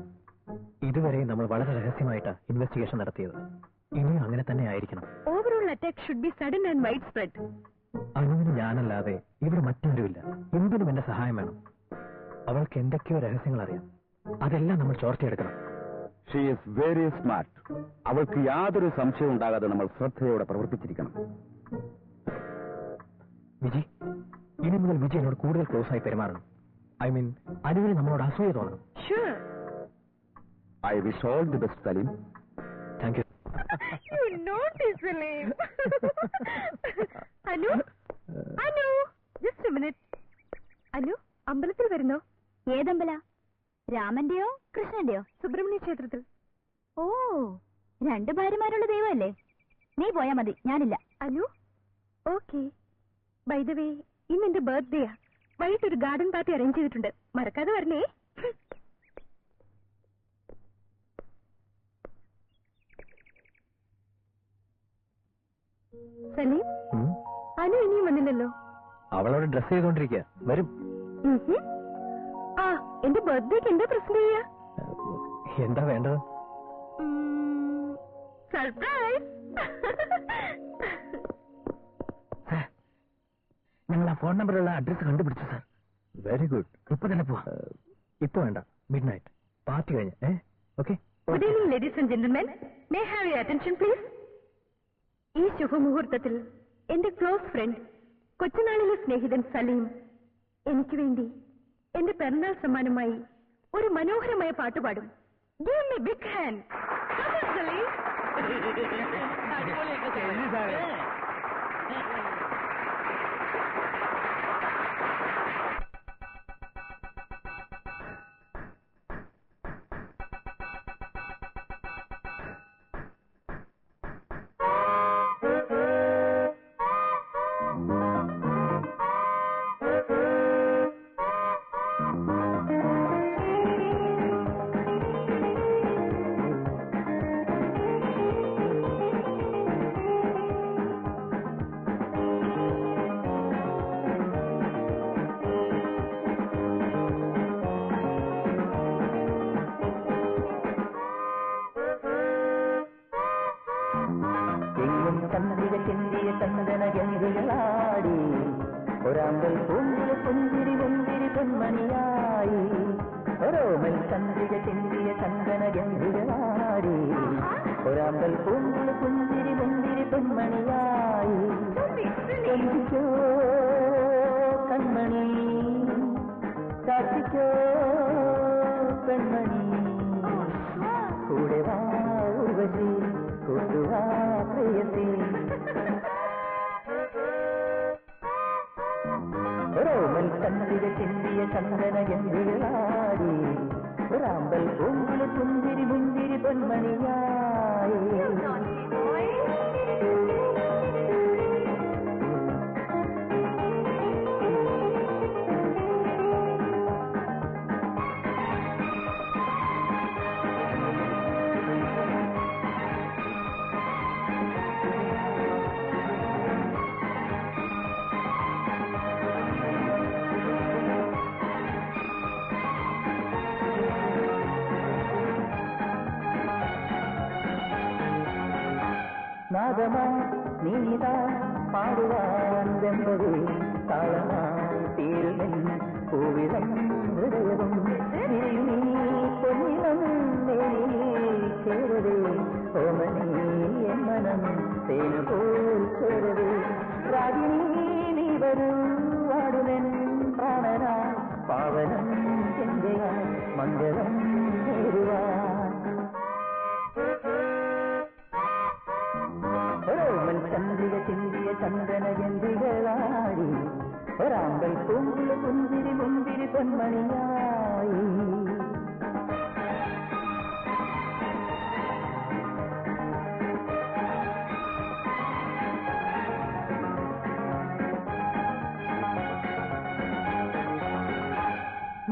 ഇതുവരെ നമ്മൾ വളരെ രഹസ്യമായിട്ടാണ് ഇൻവെസ്റ്റിഗേഷൻ നടത്തിയത്. ഇനിയും അങ്ങനെ തന്നെ ആയിരിക്കണം. Overall attack should be sudden and widespread. അനുവിന് ഞാനല്ലാതെ ഇവിടെ മറ്റാരുമില്ല. എന്തിനും എന്റെ സഹായം വേണം. അവൾക്ക് എന്തൊക്കെയോ രഹസ്യങ്ങൾ അറിയാം. അതെല്ലാം നമ്മൾ ചോർത്തിയെടുക്കണം. She is very smart. അവൾക്ക് യാതൊരു സംശയവും ഉണ്ടാകാതെ നമ്മൾ ശ്രദ്ധയോടെ പ്രവർത്തിച്ചിരിക്കണം. വിജി, ഇനി മുതൽ വിജി എന്നോട് കൂടുതൽ ക്ലോസ് ആയി പെരുമാറണം. ഐ മീൻ, അനുവിന് നമ്മളോട് അസൂയ തോന്നണം. I wish all the best, Salim. Thank you. Anu, Anu, just a minute. Anu, അമ്പലത്തിൽ വരുന്നോ? ഏതമ്പല? രാമന്റെയോ കൃഷ്ണന്റെയോ? സുബ്രഹ്മണ്യ ക്ഷേത്രത്തിൽ. ഓ, 2 ഭാര്യമാരുള്ള ദൈവമല്ലേ? നീ പോയാ മതി, ഞാനില്ല. Anu, okay. By the way, ഇന്ന് എന്റെ ബർത്ത്ഡേയാ. വൈകിട്ട് ഒരു ഗാർഡൻ പാർട്ടി അറേഞ്ച് ചെയ്തിട്ടുണ്ട്. മറക്കാതെ വരണേ. സലീം, അനു ഇനിയും വന്നില്ലല്ലോ. അവളോട് ഡ്രസ് ചെയ്തോണ്ടിരിക്കുക. വരും. ആ, എന്റെ ബർത്ത്ഡേക്ക് എന്താ പ്രസന്റ് ചെയ്യാ? എന്താ വേണ്ടത്? സർപ്രൈസ്. ഞങ്ങൾ ആ ഫോൺ നമ്പറുള്ള അഡ്രസ് കണ്ടുപിടിച്ചു, സാർ. Very good. ഇപ്പൊ തന്നെ പോവാ. ഇപ്പൊ വേണ്ട, മിഡ് നൈറ്റ് പാർട്ടി കഴിഞ്ഞ്. Okay. Good evening ladies and gentlemen. May have your attention please. ഈ ശുഭമുഹൂർത്തത്തിൽ എന്റെ ക്ലോസ് ഫ്രണ്ട്, കൊച്ചുനാളിലെ സ്നേഹിതൻ സലീം എനിക്ക് വേണ്ടി എന്റെ പിറന്നാൾ സമ്മാനമായി ഒരു മനോഹരമായ പാട്ട് പാടും. Give me big hand. Come on, Salim.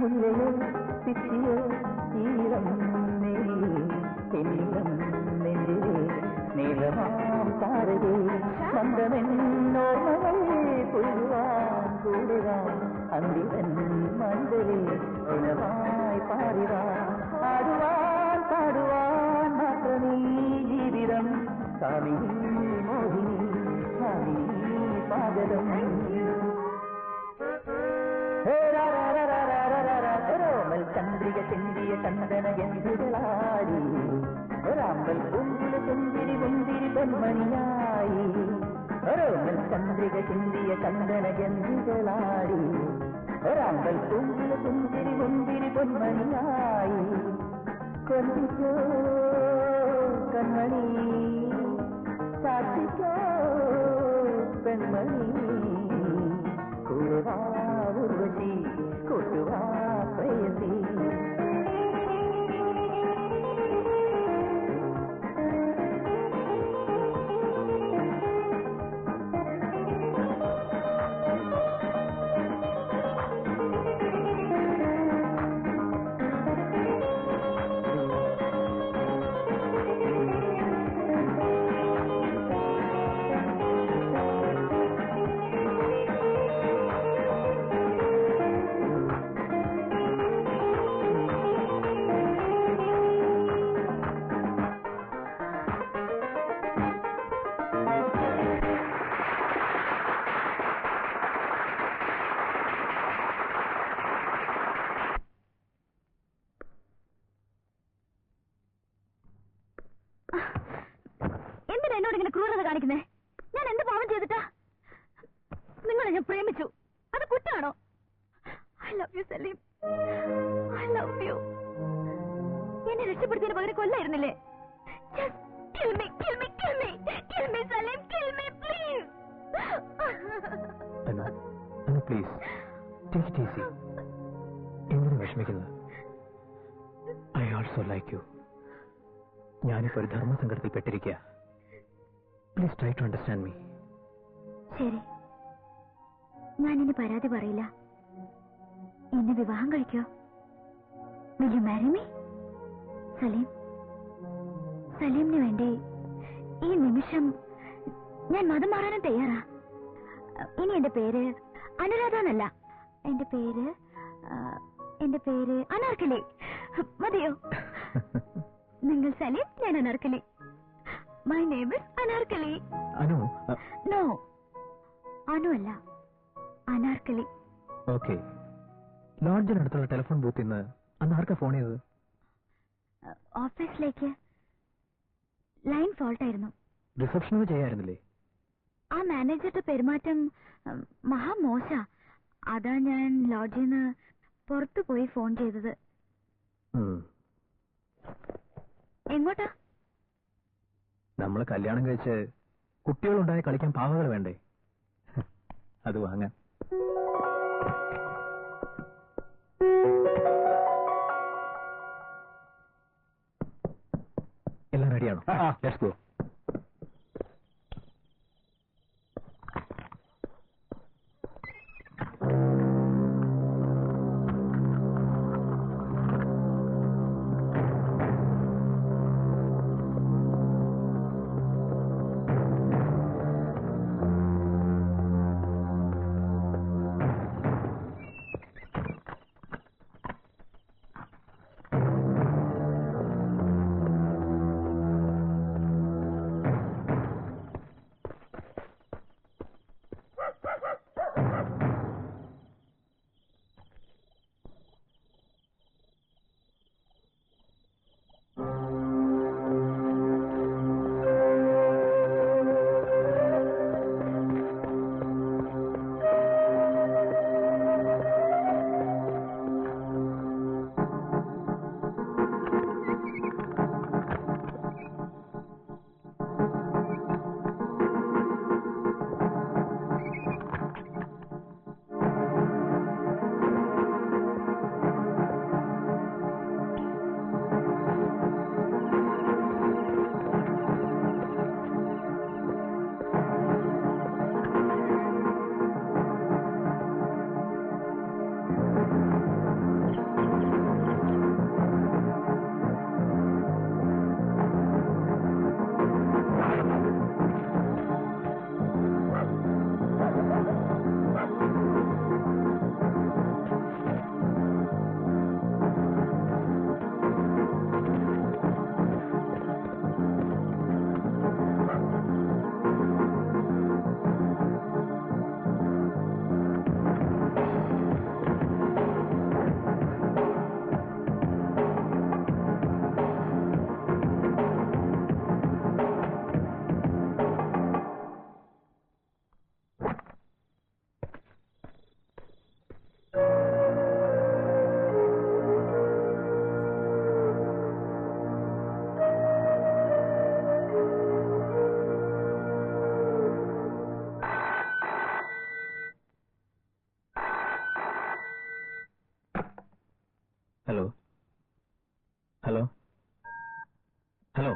മുല്ലയോ പിച്ചിയോ ഈളം നെല്ലിൽ തെന്നിളം നെല്ലിലെ നീലമാം താരകേ മന്ദമെന്നോർമ്മകൾ പുൽവാൻ കൂടുവാ അന്തിവൻ മന്ദരെ ഉണവായി പാടുവാ ആടുവാൻ പാടുവാൻ മാത്രമേ ജീവിതം കാമിനി മോഹിനി കാമിനി പാകലം ചന്ദ്രിക ചെന്തിയ ചന്ദന ഗന്ധികളാടി ഒരാമ്പൽ കുന്തിരി കുന്തിരി കുന്തിരി പൊന്മണിയായി ഒരോമൽ ചന്ദ്രിക ചിന്തിയ ചന്ദന ഗന്ധികളാടി ഒരാമ്പൽ കുന്തിരി കുന്തിരി കുന്തിരി പൊന്മണിയായി കൊല്ലിക്കോ കൺമണി സാക്ഷിക്കോ പെൺമണി കൂടെവാ ഉർവശി കൂട്ടുവാ പ്രയസി ഞാൻ എന്ത് പാവം ചെയ്തിട്ടാ? നിങ്ങളെ ഞാൻ പ്രേമിച്ചു, അത് കുറ്റാണോ? I love you Salim, I love you. എന്നെ രക്ഷപ്പെടുത്തിയതിന് പകരം കൊല്ലായിരുന്നില്ലേ? Just kill me, kill me, kill me, kill me Salim, kill me please. Please take it easy. എന്തിനു വിഷമിക്കുന്നത്? I also like you. ഞാനിപ്പോ ഒരു ധർമ്മസങ്കടത്തിൽ പെട്ടിരിക്കുക. Please try to understand me. ശരി, ഞാൻ ഇനി പരാതി പറയില്ല. എന്നെ വിവാഹം കഴിക്കോ? Will you marry me? Saleem, സലീമിന് വേണ്ടി ഈ നിമിഷം ഞാൻ മതം മാറാനും തയ്യാറാ. ഇനി എന്റെ പേര് അനുരാധ എന്നല്ല, എന്റെ പേര് അനാർക്കലി. മതിയോ? നിങ്ങൾ സലീം, ഞാൻ Anarkali. My name is Anarkali. Anu? No, Anu അല്ല, അനാർക്കലി. ഓക്കെ. ലോഡ്ജിനടുത്തുള്ള ടെലിഫോൺ ബൂത്തിൽ നിന്ന് അന്ന് ആർക്കാ ഫോൺ ചെയ്തത്? ഓഫീസിലേക്ക്. ലൈൻ ഫോൾട്ട് ആയിരുന്നു. റിസപ്ഷനിൽ ചെയ്യായിരുന്നില്ലേ? ആ മാനേജറുടെ പെരുമാറ്റം മഹാമോശ. അതാ ഞാൻ ലോഡ്ജിൽ നിന്ന് പുറത്തു പോയി ഫോൺ ചെയ്തത്. എങ്ങോട്ടാ? നമ്മൾ കല്യാണം കഴിച്ച് കുട്ടികളുണ്ടായി കളിക്കാൻ പാവകൾ വേണ്ടേ? അത് വാങ്ങാൻ. എല്ലാം റെഡിയാണോ? Let's go. Hello hello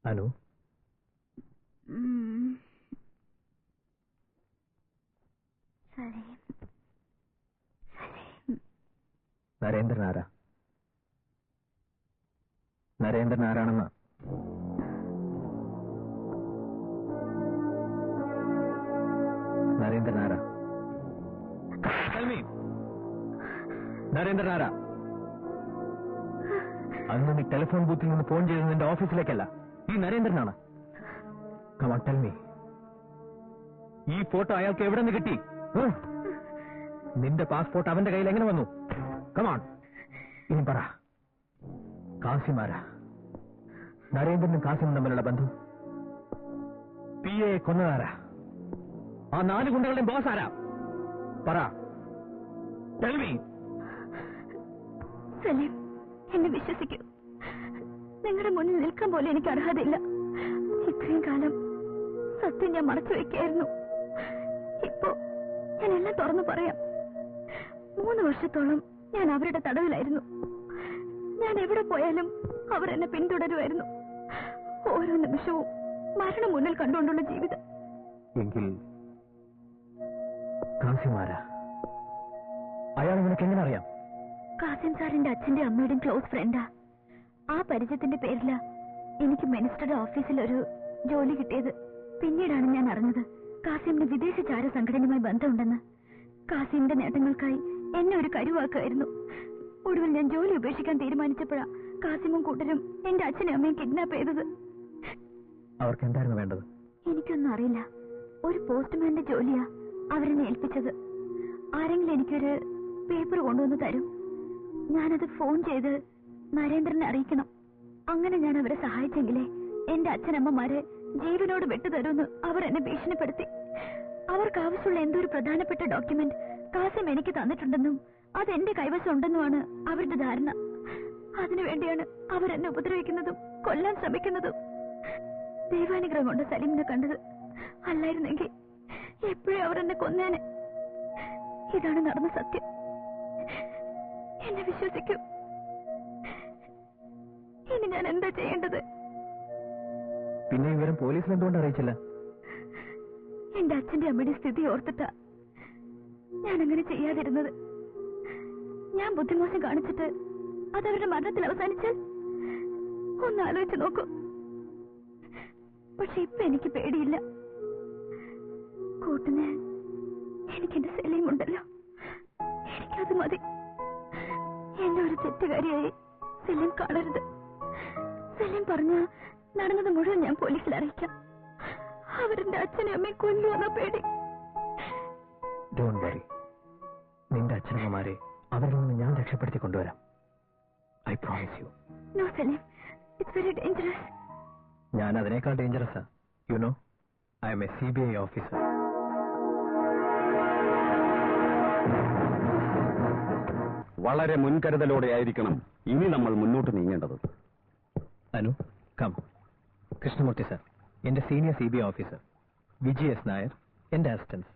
Anu Narendran ആരാ? നരേന്ദ്രൻ ആരാണെന്ന് നരേന്ദ്രൻ ആരാ? നരേന്ദ്രൻ ആരാ? അന്ന് നീ ടെലിഫോൺ ബൂത്തിൽ നിന്ന് ഫോൺ ചെയ്തത് നിന്റെ ഓഫീസിലേക്കല്ല, ഈ നരേന്ദ്രനാണ്. Come on, tell me. ഈ ഫോട്ടോ അയാൾക്ക് എവിടെ നിന്ന് കിട്ടി? നിന്റെ പാസ്പോർട്ട് അവന്റെ കയ്യിൽ എങ്ങനെ വന്നു? Come on. ഇനി പറ, കാസിമാരാ? നരേന്ദ്രനും കാസിമും തമ്മിലുള്ള ബന്ധം? PA കൊന്നതാരാ? ആ 4 ഗുണ്ടകളുടെയും ബോസ് ആരാ? പറ, tell me. സലീം, എന്നെ വിശ്വസിക്കൂ. നിങ്ങളുടെ മുന്നിൽ നിൽക്കാൻ പോലെ എനിക്ക് അർഹതയില്ല. ഇത്രയും കാലം സത്യം ഞാൻ മറച്ചു വെക്കായിരുന്നു. ഇപ്പോ ഞാൻ എല്ലാം തുറന്നു പറയാം. 3 വർഷത്തോളം ഞാൻ അവരുടെ തടവിലായിരുന്നു. ഞാൻ എവിടെ പോയാലും അവർ എന്നെ പിന്തുടരുമായിരുന്നു. ഓരോ നിമിഷവും മരണം മുന്നിൽ കണ്ടുകൊണ്ടുള്ള ജീവിതം. എങ്കിൽ കാസിമാരാ? അയാൾ നിനക്ക് എങ്ങനെ അറിയാം? കാസിം സാറിന്റെ അച്ഛന്റെ അമ്മയുടെയും ക്ലോസ് ഫ്രണ്ടാ. ആ പരിചയത്തിന്റെ പേരില എനിക്ക് മിനിസ്റ്ററുടെ ഓഫീസിൽ ഒരു ജോലി കിട്ടിയത്. പിന്നീടാണ് ഞാൻ അറിഞ്ഞത് കാസിമിന് വിദേശ ചാര സംഘടനയുമായി ബന്ധമുണ്ടെന്ന്. കാസിമിന്റെ നേട്ടങ്ങൾക്കായി എന്നെ ഒരു കരുവാക്കുമായിരുന്നു. ഒടുവിൽ ഞാൻ ജോലി ഉപേക്ഷിക്കാൻ തീരുമാനിച്ചപ്പോഴാ കാസിമും കൂട്ടരും എന്റെ അച്ഛനും അമ്മയും കിഡ്നാപ്പ് ചെയ്തത്. അവർക്ക് എന്തായിരുന്നു വേണ്ടത്? എനിക്കൊന്നും അറിയില്ല. ഒരു പോസ്റ്റ്മാന്റെ ജോലിയാ അവരെന്നെ ഏൽപ്പിച്ചത്. ആരെങ്കിലും എനിക്കൊരു പേപ്പർ കൊണ്ടുവന്ന് തരും. ഞാനത് ഫോൺ ചെയ്ത് നരേന്ദ്രനെ അറിയിക്കണം. അങ്ങനെ ഞാൻ അവരെ സഹായിച്ചെങ്കിലേ എന്റെ അച്ഛനമ്മമാരെ ജീവനോട് വിട്ടുതരുമെന്ന് അവർ എന്നെ ഭീഷണിപ്പെടുത്തി. അവർക്ക് ആവശ്യമുള്ള എന്തോ ഒരു പ്രധാനപ്പെട്ട ഡോക്യുമെന്റ് കാസിം എനിക്ക് തന്നിട്ടുണ്ടെന്നും അതെന്റെ കൈവശം ഉണ്ടെന്നുമാണ് അവരുടെ ധാരണ. അതിനുവേണ്ടിയാണ് അവരെന്നെ ഉപദ്രവിക്കുന്നതും കൊല്ലാൻ ശ്രമിക്കുന്നതും. ദൈവാനുഗ്രഹം കൊണ്ട് സലീമിനെ കണ്ടത്. അല്ലായിരുന്നെങ്കിൽ എപ്പോഴും അവർ എന്നെ കൊന്നേനെ. ഇതാണ് നടന്ന സത്യം. എന്നെ വിശ്വസിക്കൂ. ഇനി ഞാൻ എന്താ ചെയ്യേണ്ടത്? പിന്നെ ഇവരും പോലീസിൽ എന്തുകൊണ്ട് അറിയിച്ചില്ല? എന്റെ അച്ഛന്റെ അമ്മയുടെ സ്ഥിതി ഓർത്തിട്ടാ ഞാനങ്ങനെ ചെയ്യാതിരുന്നത്. ഞാൻ ബുദ്ധിമോശം കാണിച്ചിട്ട് അതവരുടെ മരണത്തിൽ അവസാനിച്ചാൽ ഒന്ന് ആലോചിച്ച് നോക്കൂ. പക്ഷെ ഇപ്പൊ എനിക്ക് പേടിയില്ല. കൂട്ടിന് എനിക്കെന്റെ സലീമുണ്ടല്ലോ, എനിക്കത് മതി. എന്നെ ഒരു തെറ്റുകാരിയായി സലീം കാണരുത്. സലീം പറഞ്ഞ നടന്നത് മുഴുവൻ ഞാൻ പോലീസിൽ അറിയിക്കാം. അവരുടെ അച്ഛനും അമ്മയും കൊല്ലുവെന്ന പേടി. ഡോണ്ട് വറി, നിന്റെ അച്ഛനമ്മമാരെ അവരിൽ നിന്ന് ഞാൻ രക്ഷപ്പെടുത്തി കൊണ്ടുവരാം. I promise you. No Salim, it's very dangerous. ഞാൻ അതിനേക്കാൾ ഡേഞ്ചറസാ. You know, I am a CBI officer. വളരെ മുൻകരുതലോടെ ആയിരിക്കണം ഇനി നമ്മൾ മുന്നോട്ട് നീങ്ങേണ്ടത്. അനു, കം. കൃഷ്ണമൂർത്തി സാർ, എന്റെ senior CBI officer. Viji S. Nair, എന്റെ അസിസ്റ്റന്റ്.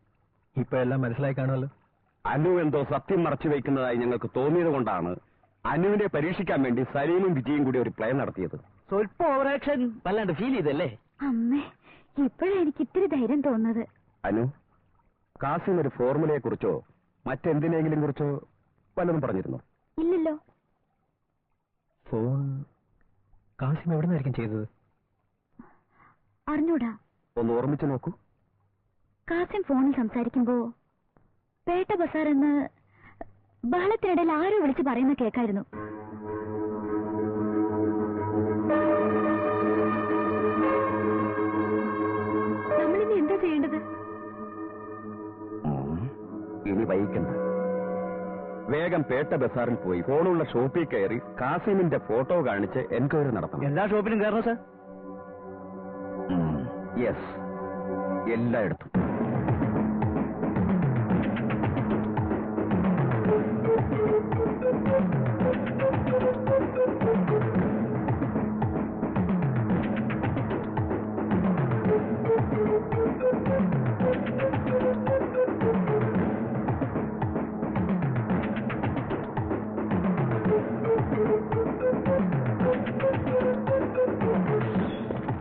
ഇപ്പൊ എല്ലാം മനസ്സിലായി കാണുമല്ലോ. അനു എന്തോ സത്യം മറച്ചു വയ്ക്കുന്നതായി ഞങ്ങൾക്ക് തോന്നിയത് കൊണ്ടാണ് അനുവിനെ പരീക്ഷിക്കാൻ വേണ്ടി സലീമും വിജയും കൂടി ഒരു പ്ലേ നടത്തിയത്. സ്വല്പം ഓവറാക്ഷൻ വല്ലാണ്ട് ഫീൽ ചെയ്തല്ലേ? അമ്മേ, ഇപ്പോഴാണ് എനിക്ക് ഇത്തിരി ധൈര്യം തോന്നുന്നത്. അനു, കാസിം ഒരു ഫോർമുലയെ കുറിച്ചോ മറ്റെന്തിനെങ്കിലും കുറിച്ചോ വല്ലതും പറഞ്ഞിരുന്നോ? ഇല്ലല്ലോ. ഫോൺ കാസിം എവിടെ നിന്നായിരിക്കും ചെയ്തത്? അറിഞ്ഞൂടാ. ഒന്ന് ഓർമ്മിച്ചു നോക്കൂ. കാസിം ഫോണിൽ സംസാരിക്കുമ്പോ പേട്ട ബസാർ എന്ന് ബഹളത്തിനിടയിൽ ആരോ വിളിച്ച് പറയുന്ന കേൾക്കായിരുന്നു. നമ്മളിനി എന്താ ചെയ്യേണ്ടത്? ഇനി വൈകണ്ട. വേഗം പേട്ട ബസാറിൽ പോയി ഫോണുള്ള ഷോപ്പിൽ കയറി കാസിമിന്റെ ഫോട്ടോ കാണിച്ച് എൻക്വയറി നടത്തണം. എല്ലാ ഷോപ്പിലും കയറണം സാർ? യെസ്, എല്ലായിടത്തും.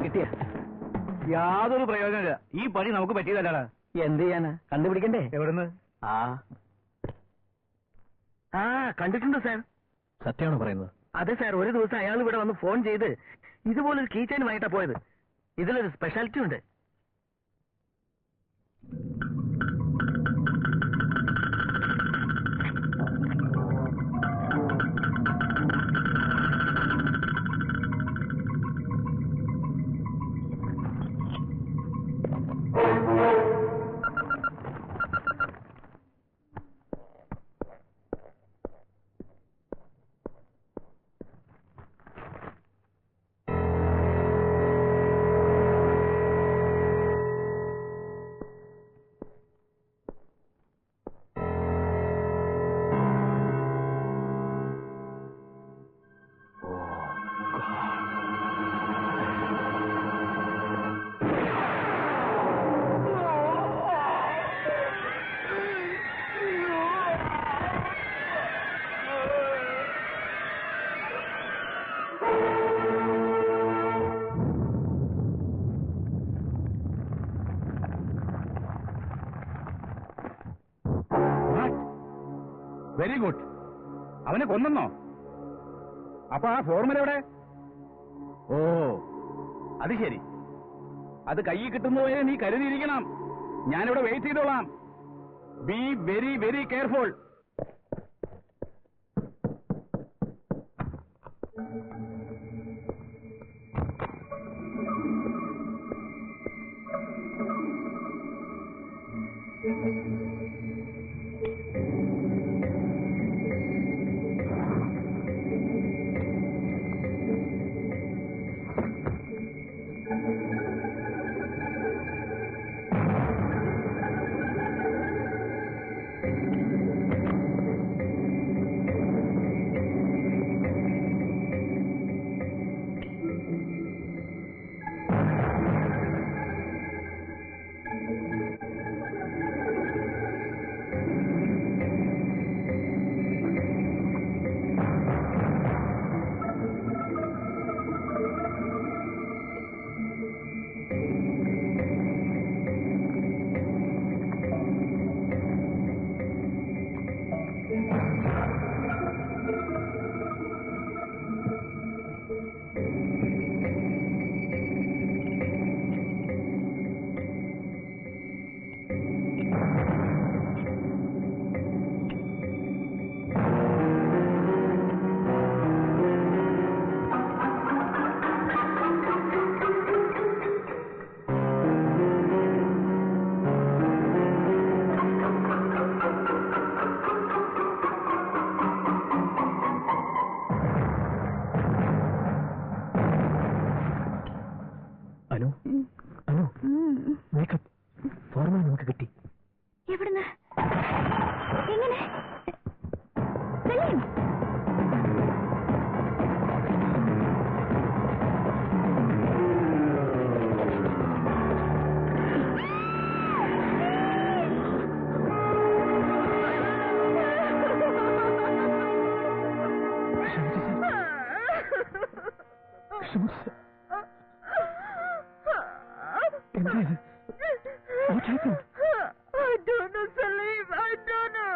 കിട്ടിയ? യാതൊരു പ്രയോജനമില്ല. ഈ പണി നമുക്ക് പറ്റിയതല്ലാണ്. എന്ത് ചെയ്യാനാ? കണ്ടുപിടിക്കണ്ടേ? എവിടുന്ന്? കണ്ടിട്ടുണ്ട് സാർ. സത്യമാണോ പറയുന്നത്? അതെ സാർ, ഒരു ദിവസം അയാൾ ഇവിടെ വന്ന് ഫോൺ ചെയ്ത് ഇതുപോലൊരു കീ ചെയിനുമായിട്ടാ പോയത്. ഇതിലൊരു സ്പെഷ്യാലിറ്റി ഉണ്ട്. Very good. അവനെ കൊന്നെന്നോ? അപ്പൊ ആ ഫോർമുല എവിടെ? ഓ, അത് ശരി. അത് കയ്യിൽ കിട്ടുന്നവരെ നീ കരുതിയിരിക്കണം. ഞാനിവിടെ വെയിറ്റ് ചെയ്തോളാം. Be very very careful. Formula നമുക്ക് കിട്ടി. എവിടുന്ന്? എങ്ങനെ? സലീം, ക്ഷമിച്ചു എന്താ What happened? I don't know, Salim. I don't know.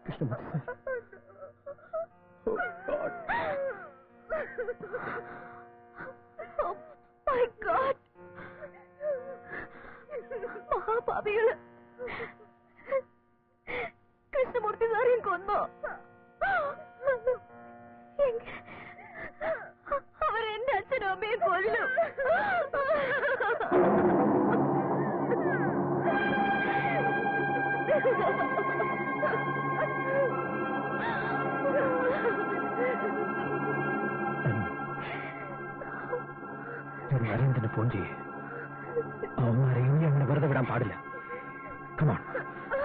Krishnamurthy sir. Oh God. Oh my God. മഹാപാപികള് Krishnamurthy സാറിയും കൊന്നോ? അവരെന്റെ അച്ഛനും അമ്മയും കൊല്ലും. നരേന്ദ്രന് ഫോൺ ചെയ്യേ. അവന്മാരെ ഇനി അങ്ങനെ വെറുതെ വിടാൻ പാടില്ല. Come on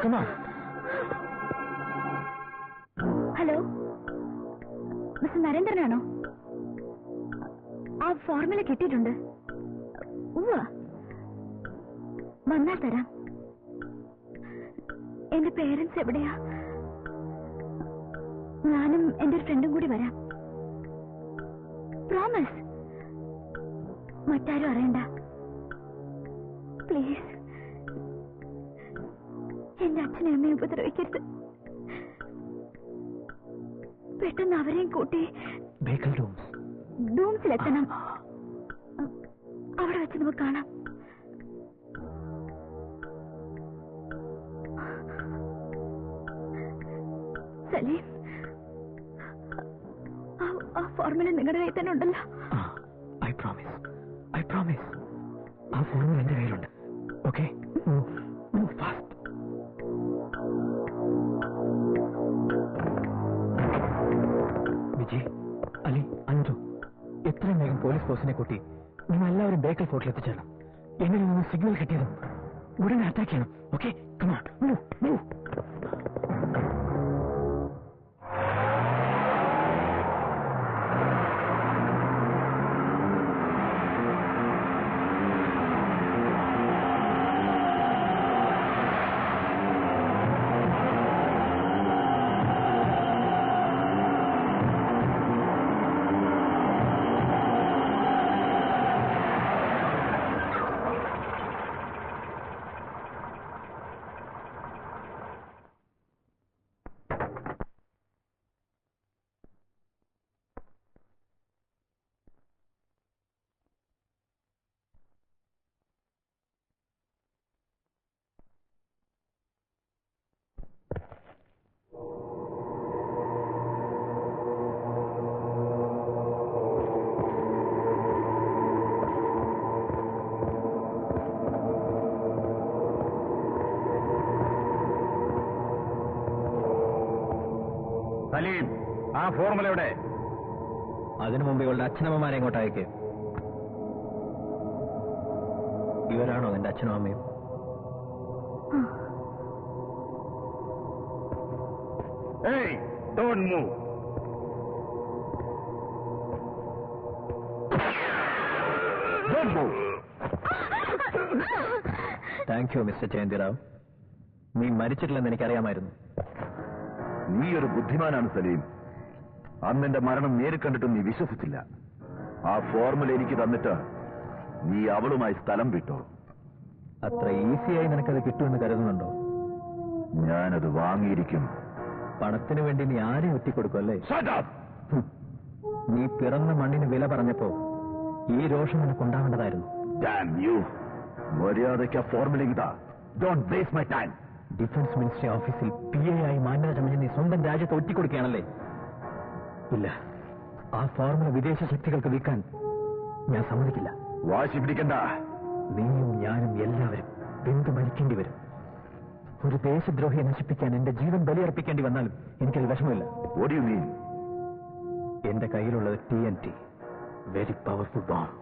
come on. ഹലോ, മിസ്റ്റർ നരേന്ദ്രനാണോ? ആ ഫോർമുല കിട്ടിയിട്ടുണ്ട്. ഉവ്വ, വന്നാൽ തരാം. എന്റെ പേരൻസ് എവിടെയാ? ഞാനും എന്റെ ഒരു ഫ്രണ്ടും കൂടി വരാം. പ്രോമിസ്. മറ്റാരും അറിയണ്ട പ്ലീസ്. എന്റെ അച്ഛനെ അമ്മയെ ഉപദ്രവിക്കരുത്. പെട്ടെന്ന് അവരെയും കൂട്ടി ഡൂംസിലെത്തണം. അവിടെ വെച്ച് നമുക്ക് കാണാം. സലീം, ആ ഫോർമുല നിങ്ങളുടെ കയ്യിൽ തന്നെ ഉണ്ടല്ലോ? I promise. ആ ഫോർമുല എന്റെ കയ്യിലുണ്ട്. Okay, fast. വിജയ്, അലി, അഞ്ചു, എത്രയും വേഗം പോലീസ് ഫോഴ്സിനെ കൂട്ടി നിങ്ങൾ എല്ലാവരും ബേക്കൽ ഫോർട്ടിൽ എത്തിച്ചേരണം. എന്നിൽ നിന്ന് സിഗ്നൽ കിട്ടിയതും ഉടനെ അറ്റാക്ക് ചെയ്യണം. Okay, come on, move. സലീം, ആ ഫോർമുല എവിടെ? അതിനു മുമ്പ് ഇവളുടെ അച്ഛനമ്മമാരെ ഇങ്ങോട്ട് അയക്ക്. ഇവരാണോ എന്റെ അച്ഛനും അമ്മയും? Hey, don't move. Don't move. Thank you mister Jayanthirao. നീ മരിച്ചിട്ടില്ലെന്ന് എനിക്കറിയാമായിരുന്നു. നീ ഒരു ബുദ്ധിമാനാണ് സലീം. അന്നെന്റെ മരണം നേരിൽ കണ്ടിട്ടും നീ വിശ്വസിച്ചില്ല. ആ ഫോർമുല എനിക്ക് തന്നിട്ട് നീ അവളുമായി സ്ഥലം വിട്ടോ. അത്ര ഈസിയായി നിനക്കത് കിട്ടുമെന്ന് കരുതുന്നുണ്ടോ? ഞാനത് വാങ്ങിയിരിക്കും. പണത്തിന് വേണ്ടി നീ ആരെയും ഒറ്റിക്കൊടുക്കുമല്ലേ? നീ പിറന്ന മണ്ണിന് വില പറഞ്ഞപ്പോ ഈ രോഷം നിനക്കുണ്ടാവേണ്ടതായിരുന്നു. മര്യാദയ്ക്ക് ആ ഫോർമുല ഇതാ. Don't waste my time. Defence ministry ഓഫീസിൽ PA ആയി മാന്യത ചമഞ്ഞ് നീ സ്വന്തം രാജ്യത്ത് ഒറ്റിക്കൊടുക്കുകയാണല്ലേ? ഇല്ല, ആ ഫോർമുല വിദേശ ശക്തികൾക്ക് വിൽക്കാൻ ഞാൻ സമ്മതിക്കില്ല. വാശി പിടിക്കണ്ട. നീയും ഞാനും എല്ലാവരും വെന്തു മരിക്കേണ്ടി വരും. ഒരു ദേശദ്രോഹിയെ നശിപ്പിക്കാൻ എന്റെ ജീവൻ ബലിയർപ്പിക്കേണ്ടി വന്നാലും എനിക്കത് വിഷമമില്ല. What do you mean? എന്റെ കയ്യിലുള്ളത് TNT, very powerful bomb.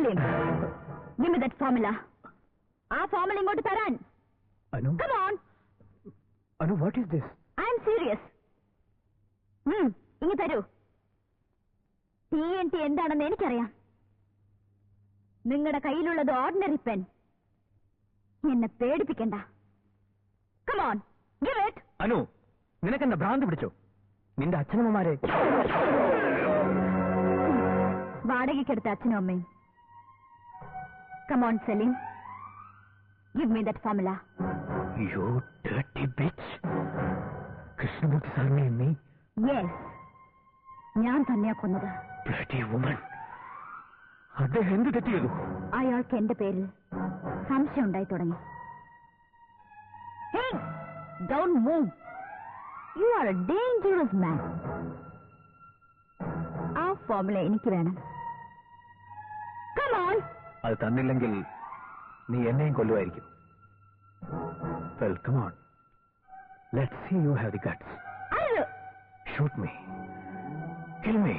Selim, give me that formula. ആ ഫോർമുല ഇങ്ങോട്ട് തരാൻ. Anu, Come on. Anu, what is this? I am serious. ഇങ്ങ് തരൂ. TNT എന്താണെന്ന് എനിക്കറിയാം. നിങ്ങളുടെ കയ്യിലുള്ളത് ഓർഡിനറി പെൻ. എന്നെ പേടിപ്പിക്കണ്ട. Come on, give it. Anu, നിനക്കെന്താ ഭ്രാന്ത് പിടിച്ചോ? നിന്റെ അച്ഛനമ്മമാരെ വാടകയ്ക്കെടുത്ത അച്ഛനും അമ്മയും. Come on, Selim. Give me that formula. You dirty bitch. Krishnamurthy സാറിനെ നീ? Yes. ഞാൻ തന്നെയാ കൊന്നത്. Bloody woman. അദ്ദേഹം എന്ത് തെറ്റ് ചെയ്തു? അയാൾക്ക് എന്റെ പേരിൽ സംശയം ഉണ്ടായി തുടങ്ങി. Hey, don't move. You are a dangerous man. ആ ഫോർമുല എനിക്ക് വേണം. Come on. അത് തന്നില്ലെങ്കിൽ നീ എന്നെയും കൊല്ലുമായിരിക്കും. Well, come on. Let's see you have the guts. അരുത്. Shoot me. Kill me.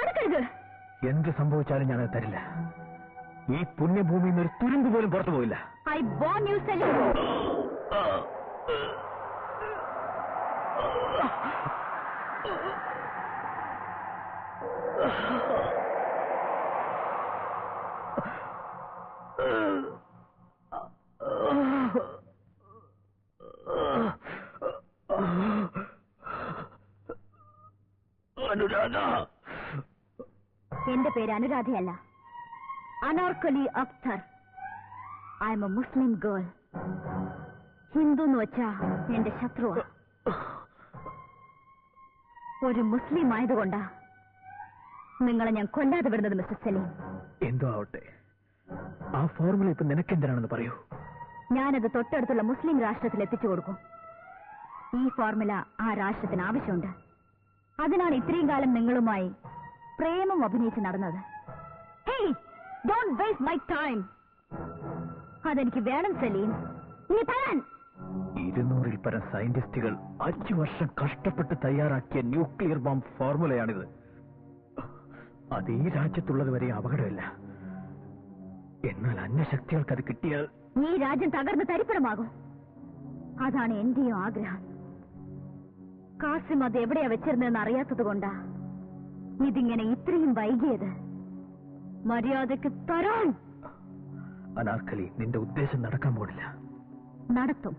അടുക്കരുത്. എന്ത് സംഭവിച്ചാലും ഞാനത് തരില്ല. ഈ പുണ്യഭൂമിയിൽ നിന്ന് ഒരു തുരുമ്പ് പോലും പുറത്തു പോയില്ല. I warn you, Selim. Anuradha. എന്റെ പേര് അനുരാധയല്ല, Anarkali Akhtar. I am a Muslim girl. Hindu എന്ന് വെച്ചാ എന്റെ ശത്രുവാ. ഒരു മുസ്ലിം ആയതുകൊണ്ടാ നിങ്ങളെ ഞാൻ കൊല്ലാതെ വിടുന്നത്, മിസ്റ്റർ സലീം. എന്തോ ആവട്ടെ, ആ ഫോർമുല ഇപ്പൊ നിനക്കെന്തിനാണെന്ന് പറയൂ. ഞാനത് തൊട്ടടുത്തുള്ള മുസ്ലിം രാഷ്ട്രത്തിൽ എത്തിച്ചു കൊടുക്കും. ഈ ഫോർമുല ആ രാഷ്ട്രത്തിന് ആവശ്യമുണ്ട്. അതിനാണ് ഇത്രയും കാലം നിങ്ങളുമായി പ്രേമം അഭിനയിച്ച് നടന്നത്. Hey, don't waste my time. അതെനിക്ക് വേണം സലീം. നീ തരാൻ. 200-ൽ പരം സയന്റിസ്റ്റുകൾ 5 വർഷം കഷ്ടപ്പെട്ട് തയ്യാറാക്കിയ ന്യൂക്ലിയർ ബോംബ് ഫോർമുലയാണിത്. അത് ഈ രാജ്യത്തുള്ളത് വരെ അപകടമില്ല. എന്നാൽ അന്യശക്തികൾക്ക് അത് കിട്ടിയാൽ ഈ രാജ്യം തകർന്ന് തരിപ്പണമാകും. അതാണ് എന്റെയും ആഗ്രഹം. കാസിം അത് എവിടെയാ വെച്ചിരുന്നതെന്ന് അറിയാത്തത് കൊണ്ടാ ഇതിങ്ങനെ ഇത്രയും വൈകിയത്. മര്യാദക്ക് തരാൻ. അനാർക്കലി, നിന്റെ ഉദ്ദേശം നടക്കാൻ പോണില്ല. നടത്തും.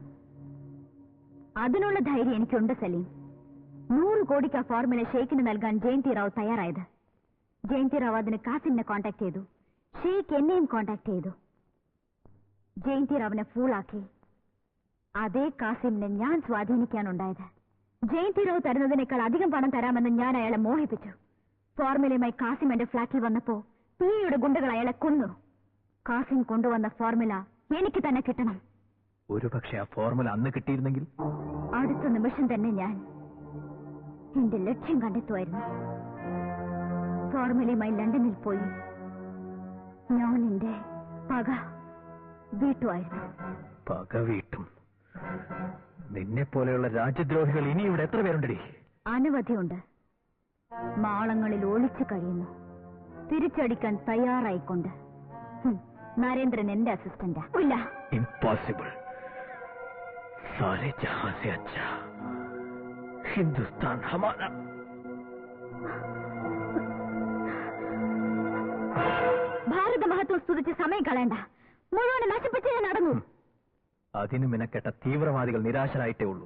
അതിനുള്ള ധൈര്യം എനിക്കുണ്ട് സലീം. 100 കോടിക്ക് ആ ഫോർമുല ഷെയ്ഖിന് നൽകാൻ ജയന്തി റാവ് തയ്യാറായത്. ജയന്തി റാവ് അതിന് കാസിമിനെ കോണ്ടാക്ട് ചെയ്തു. ഷെയ്ഖ് എന്നെയും കോണ്ടാക്ട് ചെയ്തു. ജയന്തി റാവിനെ ഫൂളാക്കി അതേ കാസിമിനെ ഞാൻ സ്വാധീനിക്കാനുണ്ടായത്. ജയന്തി റാവ് തരുന്നതിനേക്കാൾ അധികം പണം തരാമെന്ന് ഞാൻ അയാളെ മോഹിപ്പിച്ചു. ഫോർമുലയുമായി കാസിം എന്റെ ഫ്ളാറ്റിൽ വന്നപ്പോ പിയുടെ ഗുണ്ടകൾ അയാളെ കൊന്നു. കാസിം കൊണ്ടുവന്ന ഫോർമുല എനിക്ക് തന്നെ കിട്ടണം. ഒരുപക്ഷെ ആ ഫോർമുല അന്ന് കിട്ടിയിരുന്നെങ്കിൽ അടുത്ത നിമിഷം തന്നെ ഞാൻ എന്റെ ലക്ഷ്യം കണ്ടെത്തുമായിരുന്നു. ഫോർമുലയുമായി ലണ്ടനിൽ പോയി ഞാൻ എന്റെ പക വീട്ടുമായിരുന്നു. പക വീട്ടും? നിന്നെ പോലെയുള്ള രാജ്യദ്രോഹികൾ ഇനി ഇവിടെ എത്ര പേരുണ്ടടി? അനവധിയുണ്ട്. മാളങ്ങളിൽ ഒളിച്ചു കഴിയുന്നു, തിരിച്ചടിക്കാൻ തയ്യാറായിക്കൊണ്ട്. നരേന്ദ്രൻ എന്റെ അസിസ്റ്റന്റാ. ഇല്ല, ഇംപോസിബിൾ. സാരേ ജഹാൻ സേ അച്ഛാ ഹിന്ദുസ്ഥാൻ ഹമാരാ. ഭാരത മഹത്വം സ്തുതിച്ച് സമയം കളയണ്ട. മുഴുവൻ നശിപ്പിച്ച് ഞാൻ നടന്നു. അതിനു മെനക്കെട്ട തീവ്രവാദികൾ നിരാശരായിട്ടേ ഉള്ളൂ.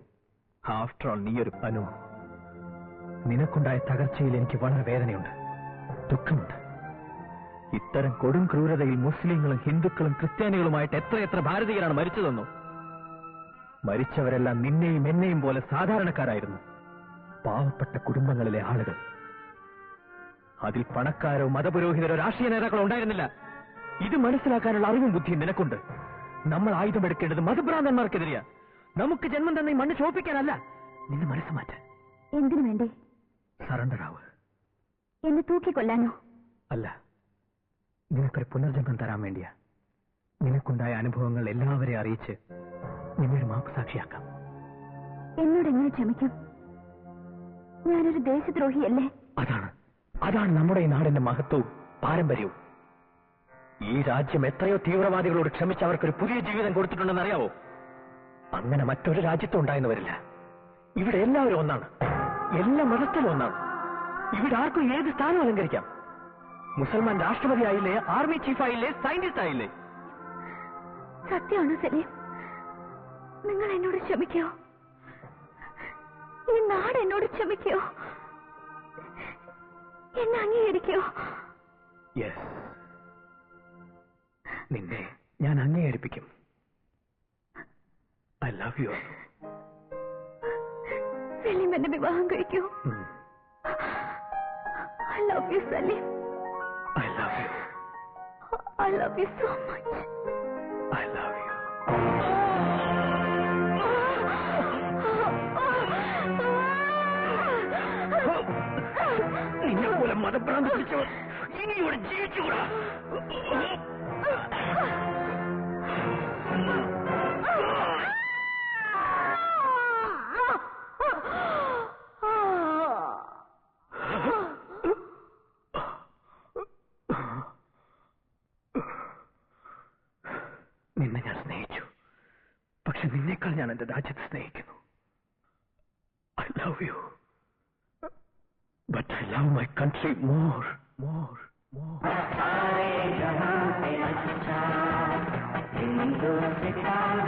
ആഫ്റ്റർ ഓൾ നീയൊരു അനു. നിനക്കുണ്ടായ തകർച്ചയിൽ എനിക്ക് വളരെ വേദനയുണ്ട്, ദുഃഖമുണ്ട്. ഇത്തരം കൊടും ക്രൂരതയിൽ മുസ്ലിങ്ങളും ഹിന്ദുക്കളും ക്രിസ്ത്യാനികളുമായിട്ട് എത്രയെത്ര ഭാരതീയരാണ് മരിച്ചതെന്നോ? മരിച്ചവരെല്ലാം നിന്നെയും എന്നെയും പോലെ സാധാരണക്കാരായിരുന്നു, പാവപ്പെട്ട കുടുംബങ്ങളിലെ ആളുകൾ. അതിൽ പണക്കാരോ മതപുരോഹിതരോ രാഷ്ട്രീയ നേതാക്കളോ ഉണ്ടായിരുന്നില്ല. ഇത് മനസ്സിലാക്കാനുള്ള അറിവും ബുദ്ധിയും നിനക്കുണ്ട്. നമ്മൾ ആയുധമെടുക്കേണ്ടത് മതഭ്രാന്തന്മാർക്കെതിരെയാ. നമുക്ക് ജന്മം തന്നെ ഈ മണ്ണ് ചോപ്പിക്കാനല്ല, നിന്നെ മനസ്സ് മാറ്റാൻ. എന്തിനു വേണ്ടി? സറണ്ടർ ആവ്. എന്നെ തൂക്കിക്കൊല്ലാനോ? അല്ല, നിനക്കൊരു പുനർജന്മം തരാൻ വേണ്ടിയാ. നിനക്കുണ്ടായ അനുഭവങ്ങൾ എല്ലാവരെയും അറിയിച്ച് നിന്നൊരു മാപ്പ് സാക്ഷിയാക്കാം. എന്നോട് എങ്ങനെ ക്ഷമിക്കും? ഞാനൊരു ദേശദ്രോഹിയല്ലേ? അതാണ് നമ്മുടെ ഈ നാടിന്റെ മഹത്വവും പാരമ്പര്യവും. ഈ രാജ്യം എത്രയോ തീവ്രവാദികളോട് ക്ഷമിച്ച് അവർക്കൊരു പുതിയ ജീവിതം കൊടുത്തിട്ടുണ്ടെന്ന് അറിയാവോ? അങ്ങനെ മറ്റൊരു രാജ്യത്തും ഉണ്ടായെന്ന് വരില്ല. ഇവിടെ എല്ലാവരും ഒന്നാണ്, എല്ലാ മതത്തിലും ഒന്നാണ്. ഇവിടെ ആർക്കും ഏത് സ്ഥാനം അലങ്കരിക്കാം. മുസൽമാൻ രാഷ്ട്രപതി ആയില്ലേ, ആർമി ചീഫ് ആയില്ലേ, സയന്റിസ്റ്റ് ആയില്ലേ? സത്യമാണ് സലീം. നിങ്ങൾ എന്നോട് ക്ഷമിക്കോ? ഈ നാട് എന്നോട് ക്ഷമിക്കോ? എന്നെ അംഗീകരിക്കോ? യെസ്, നിന്നെ ഞാൻ അംഗീകരിപ്പിക്കും. I love you. സലീം എന്നെ വിവാഹം കഴിക്കൂ. I love you Salim. I love you. I love you so much. I love you. നിന്നെ പോലെ മതഭ്രാന്തി പിടിച്ചവർ ഇനി ഇവിടെ ജീവിച്ചുകൂടാ. നിന്നെ ഞാൻ സ്നേഹിച്ചു, പക്ഷെ നിന്നേക്കാൾ ഞാൻ എന്റെ രാജ്യത്തെ സ്നേഹിക്കുന്നു. I love U, but I love my country more more more. सारे जहां से अच्छा हिंदुस्तान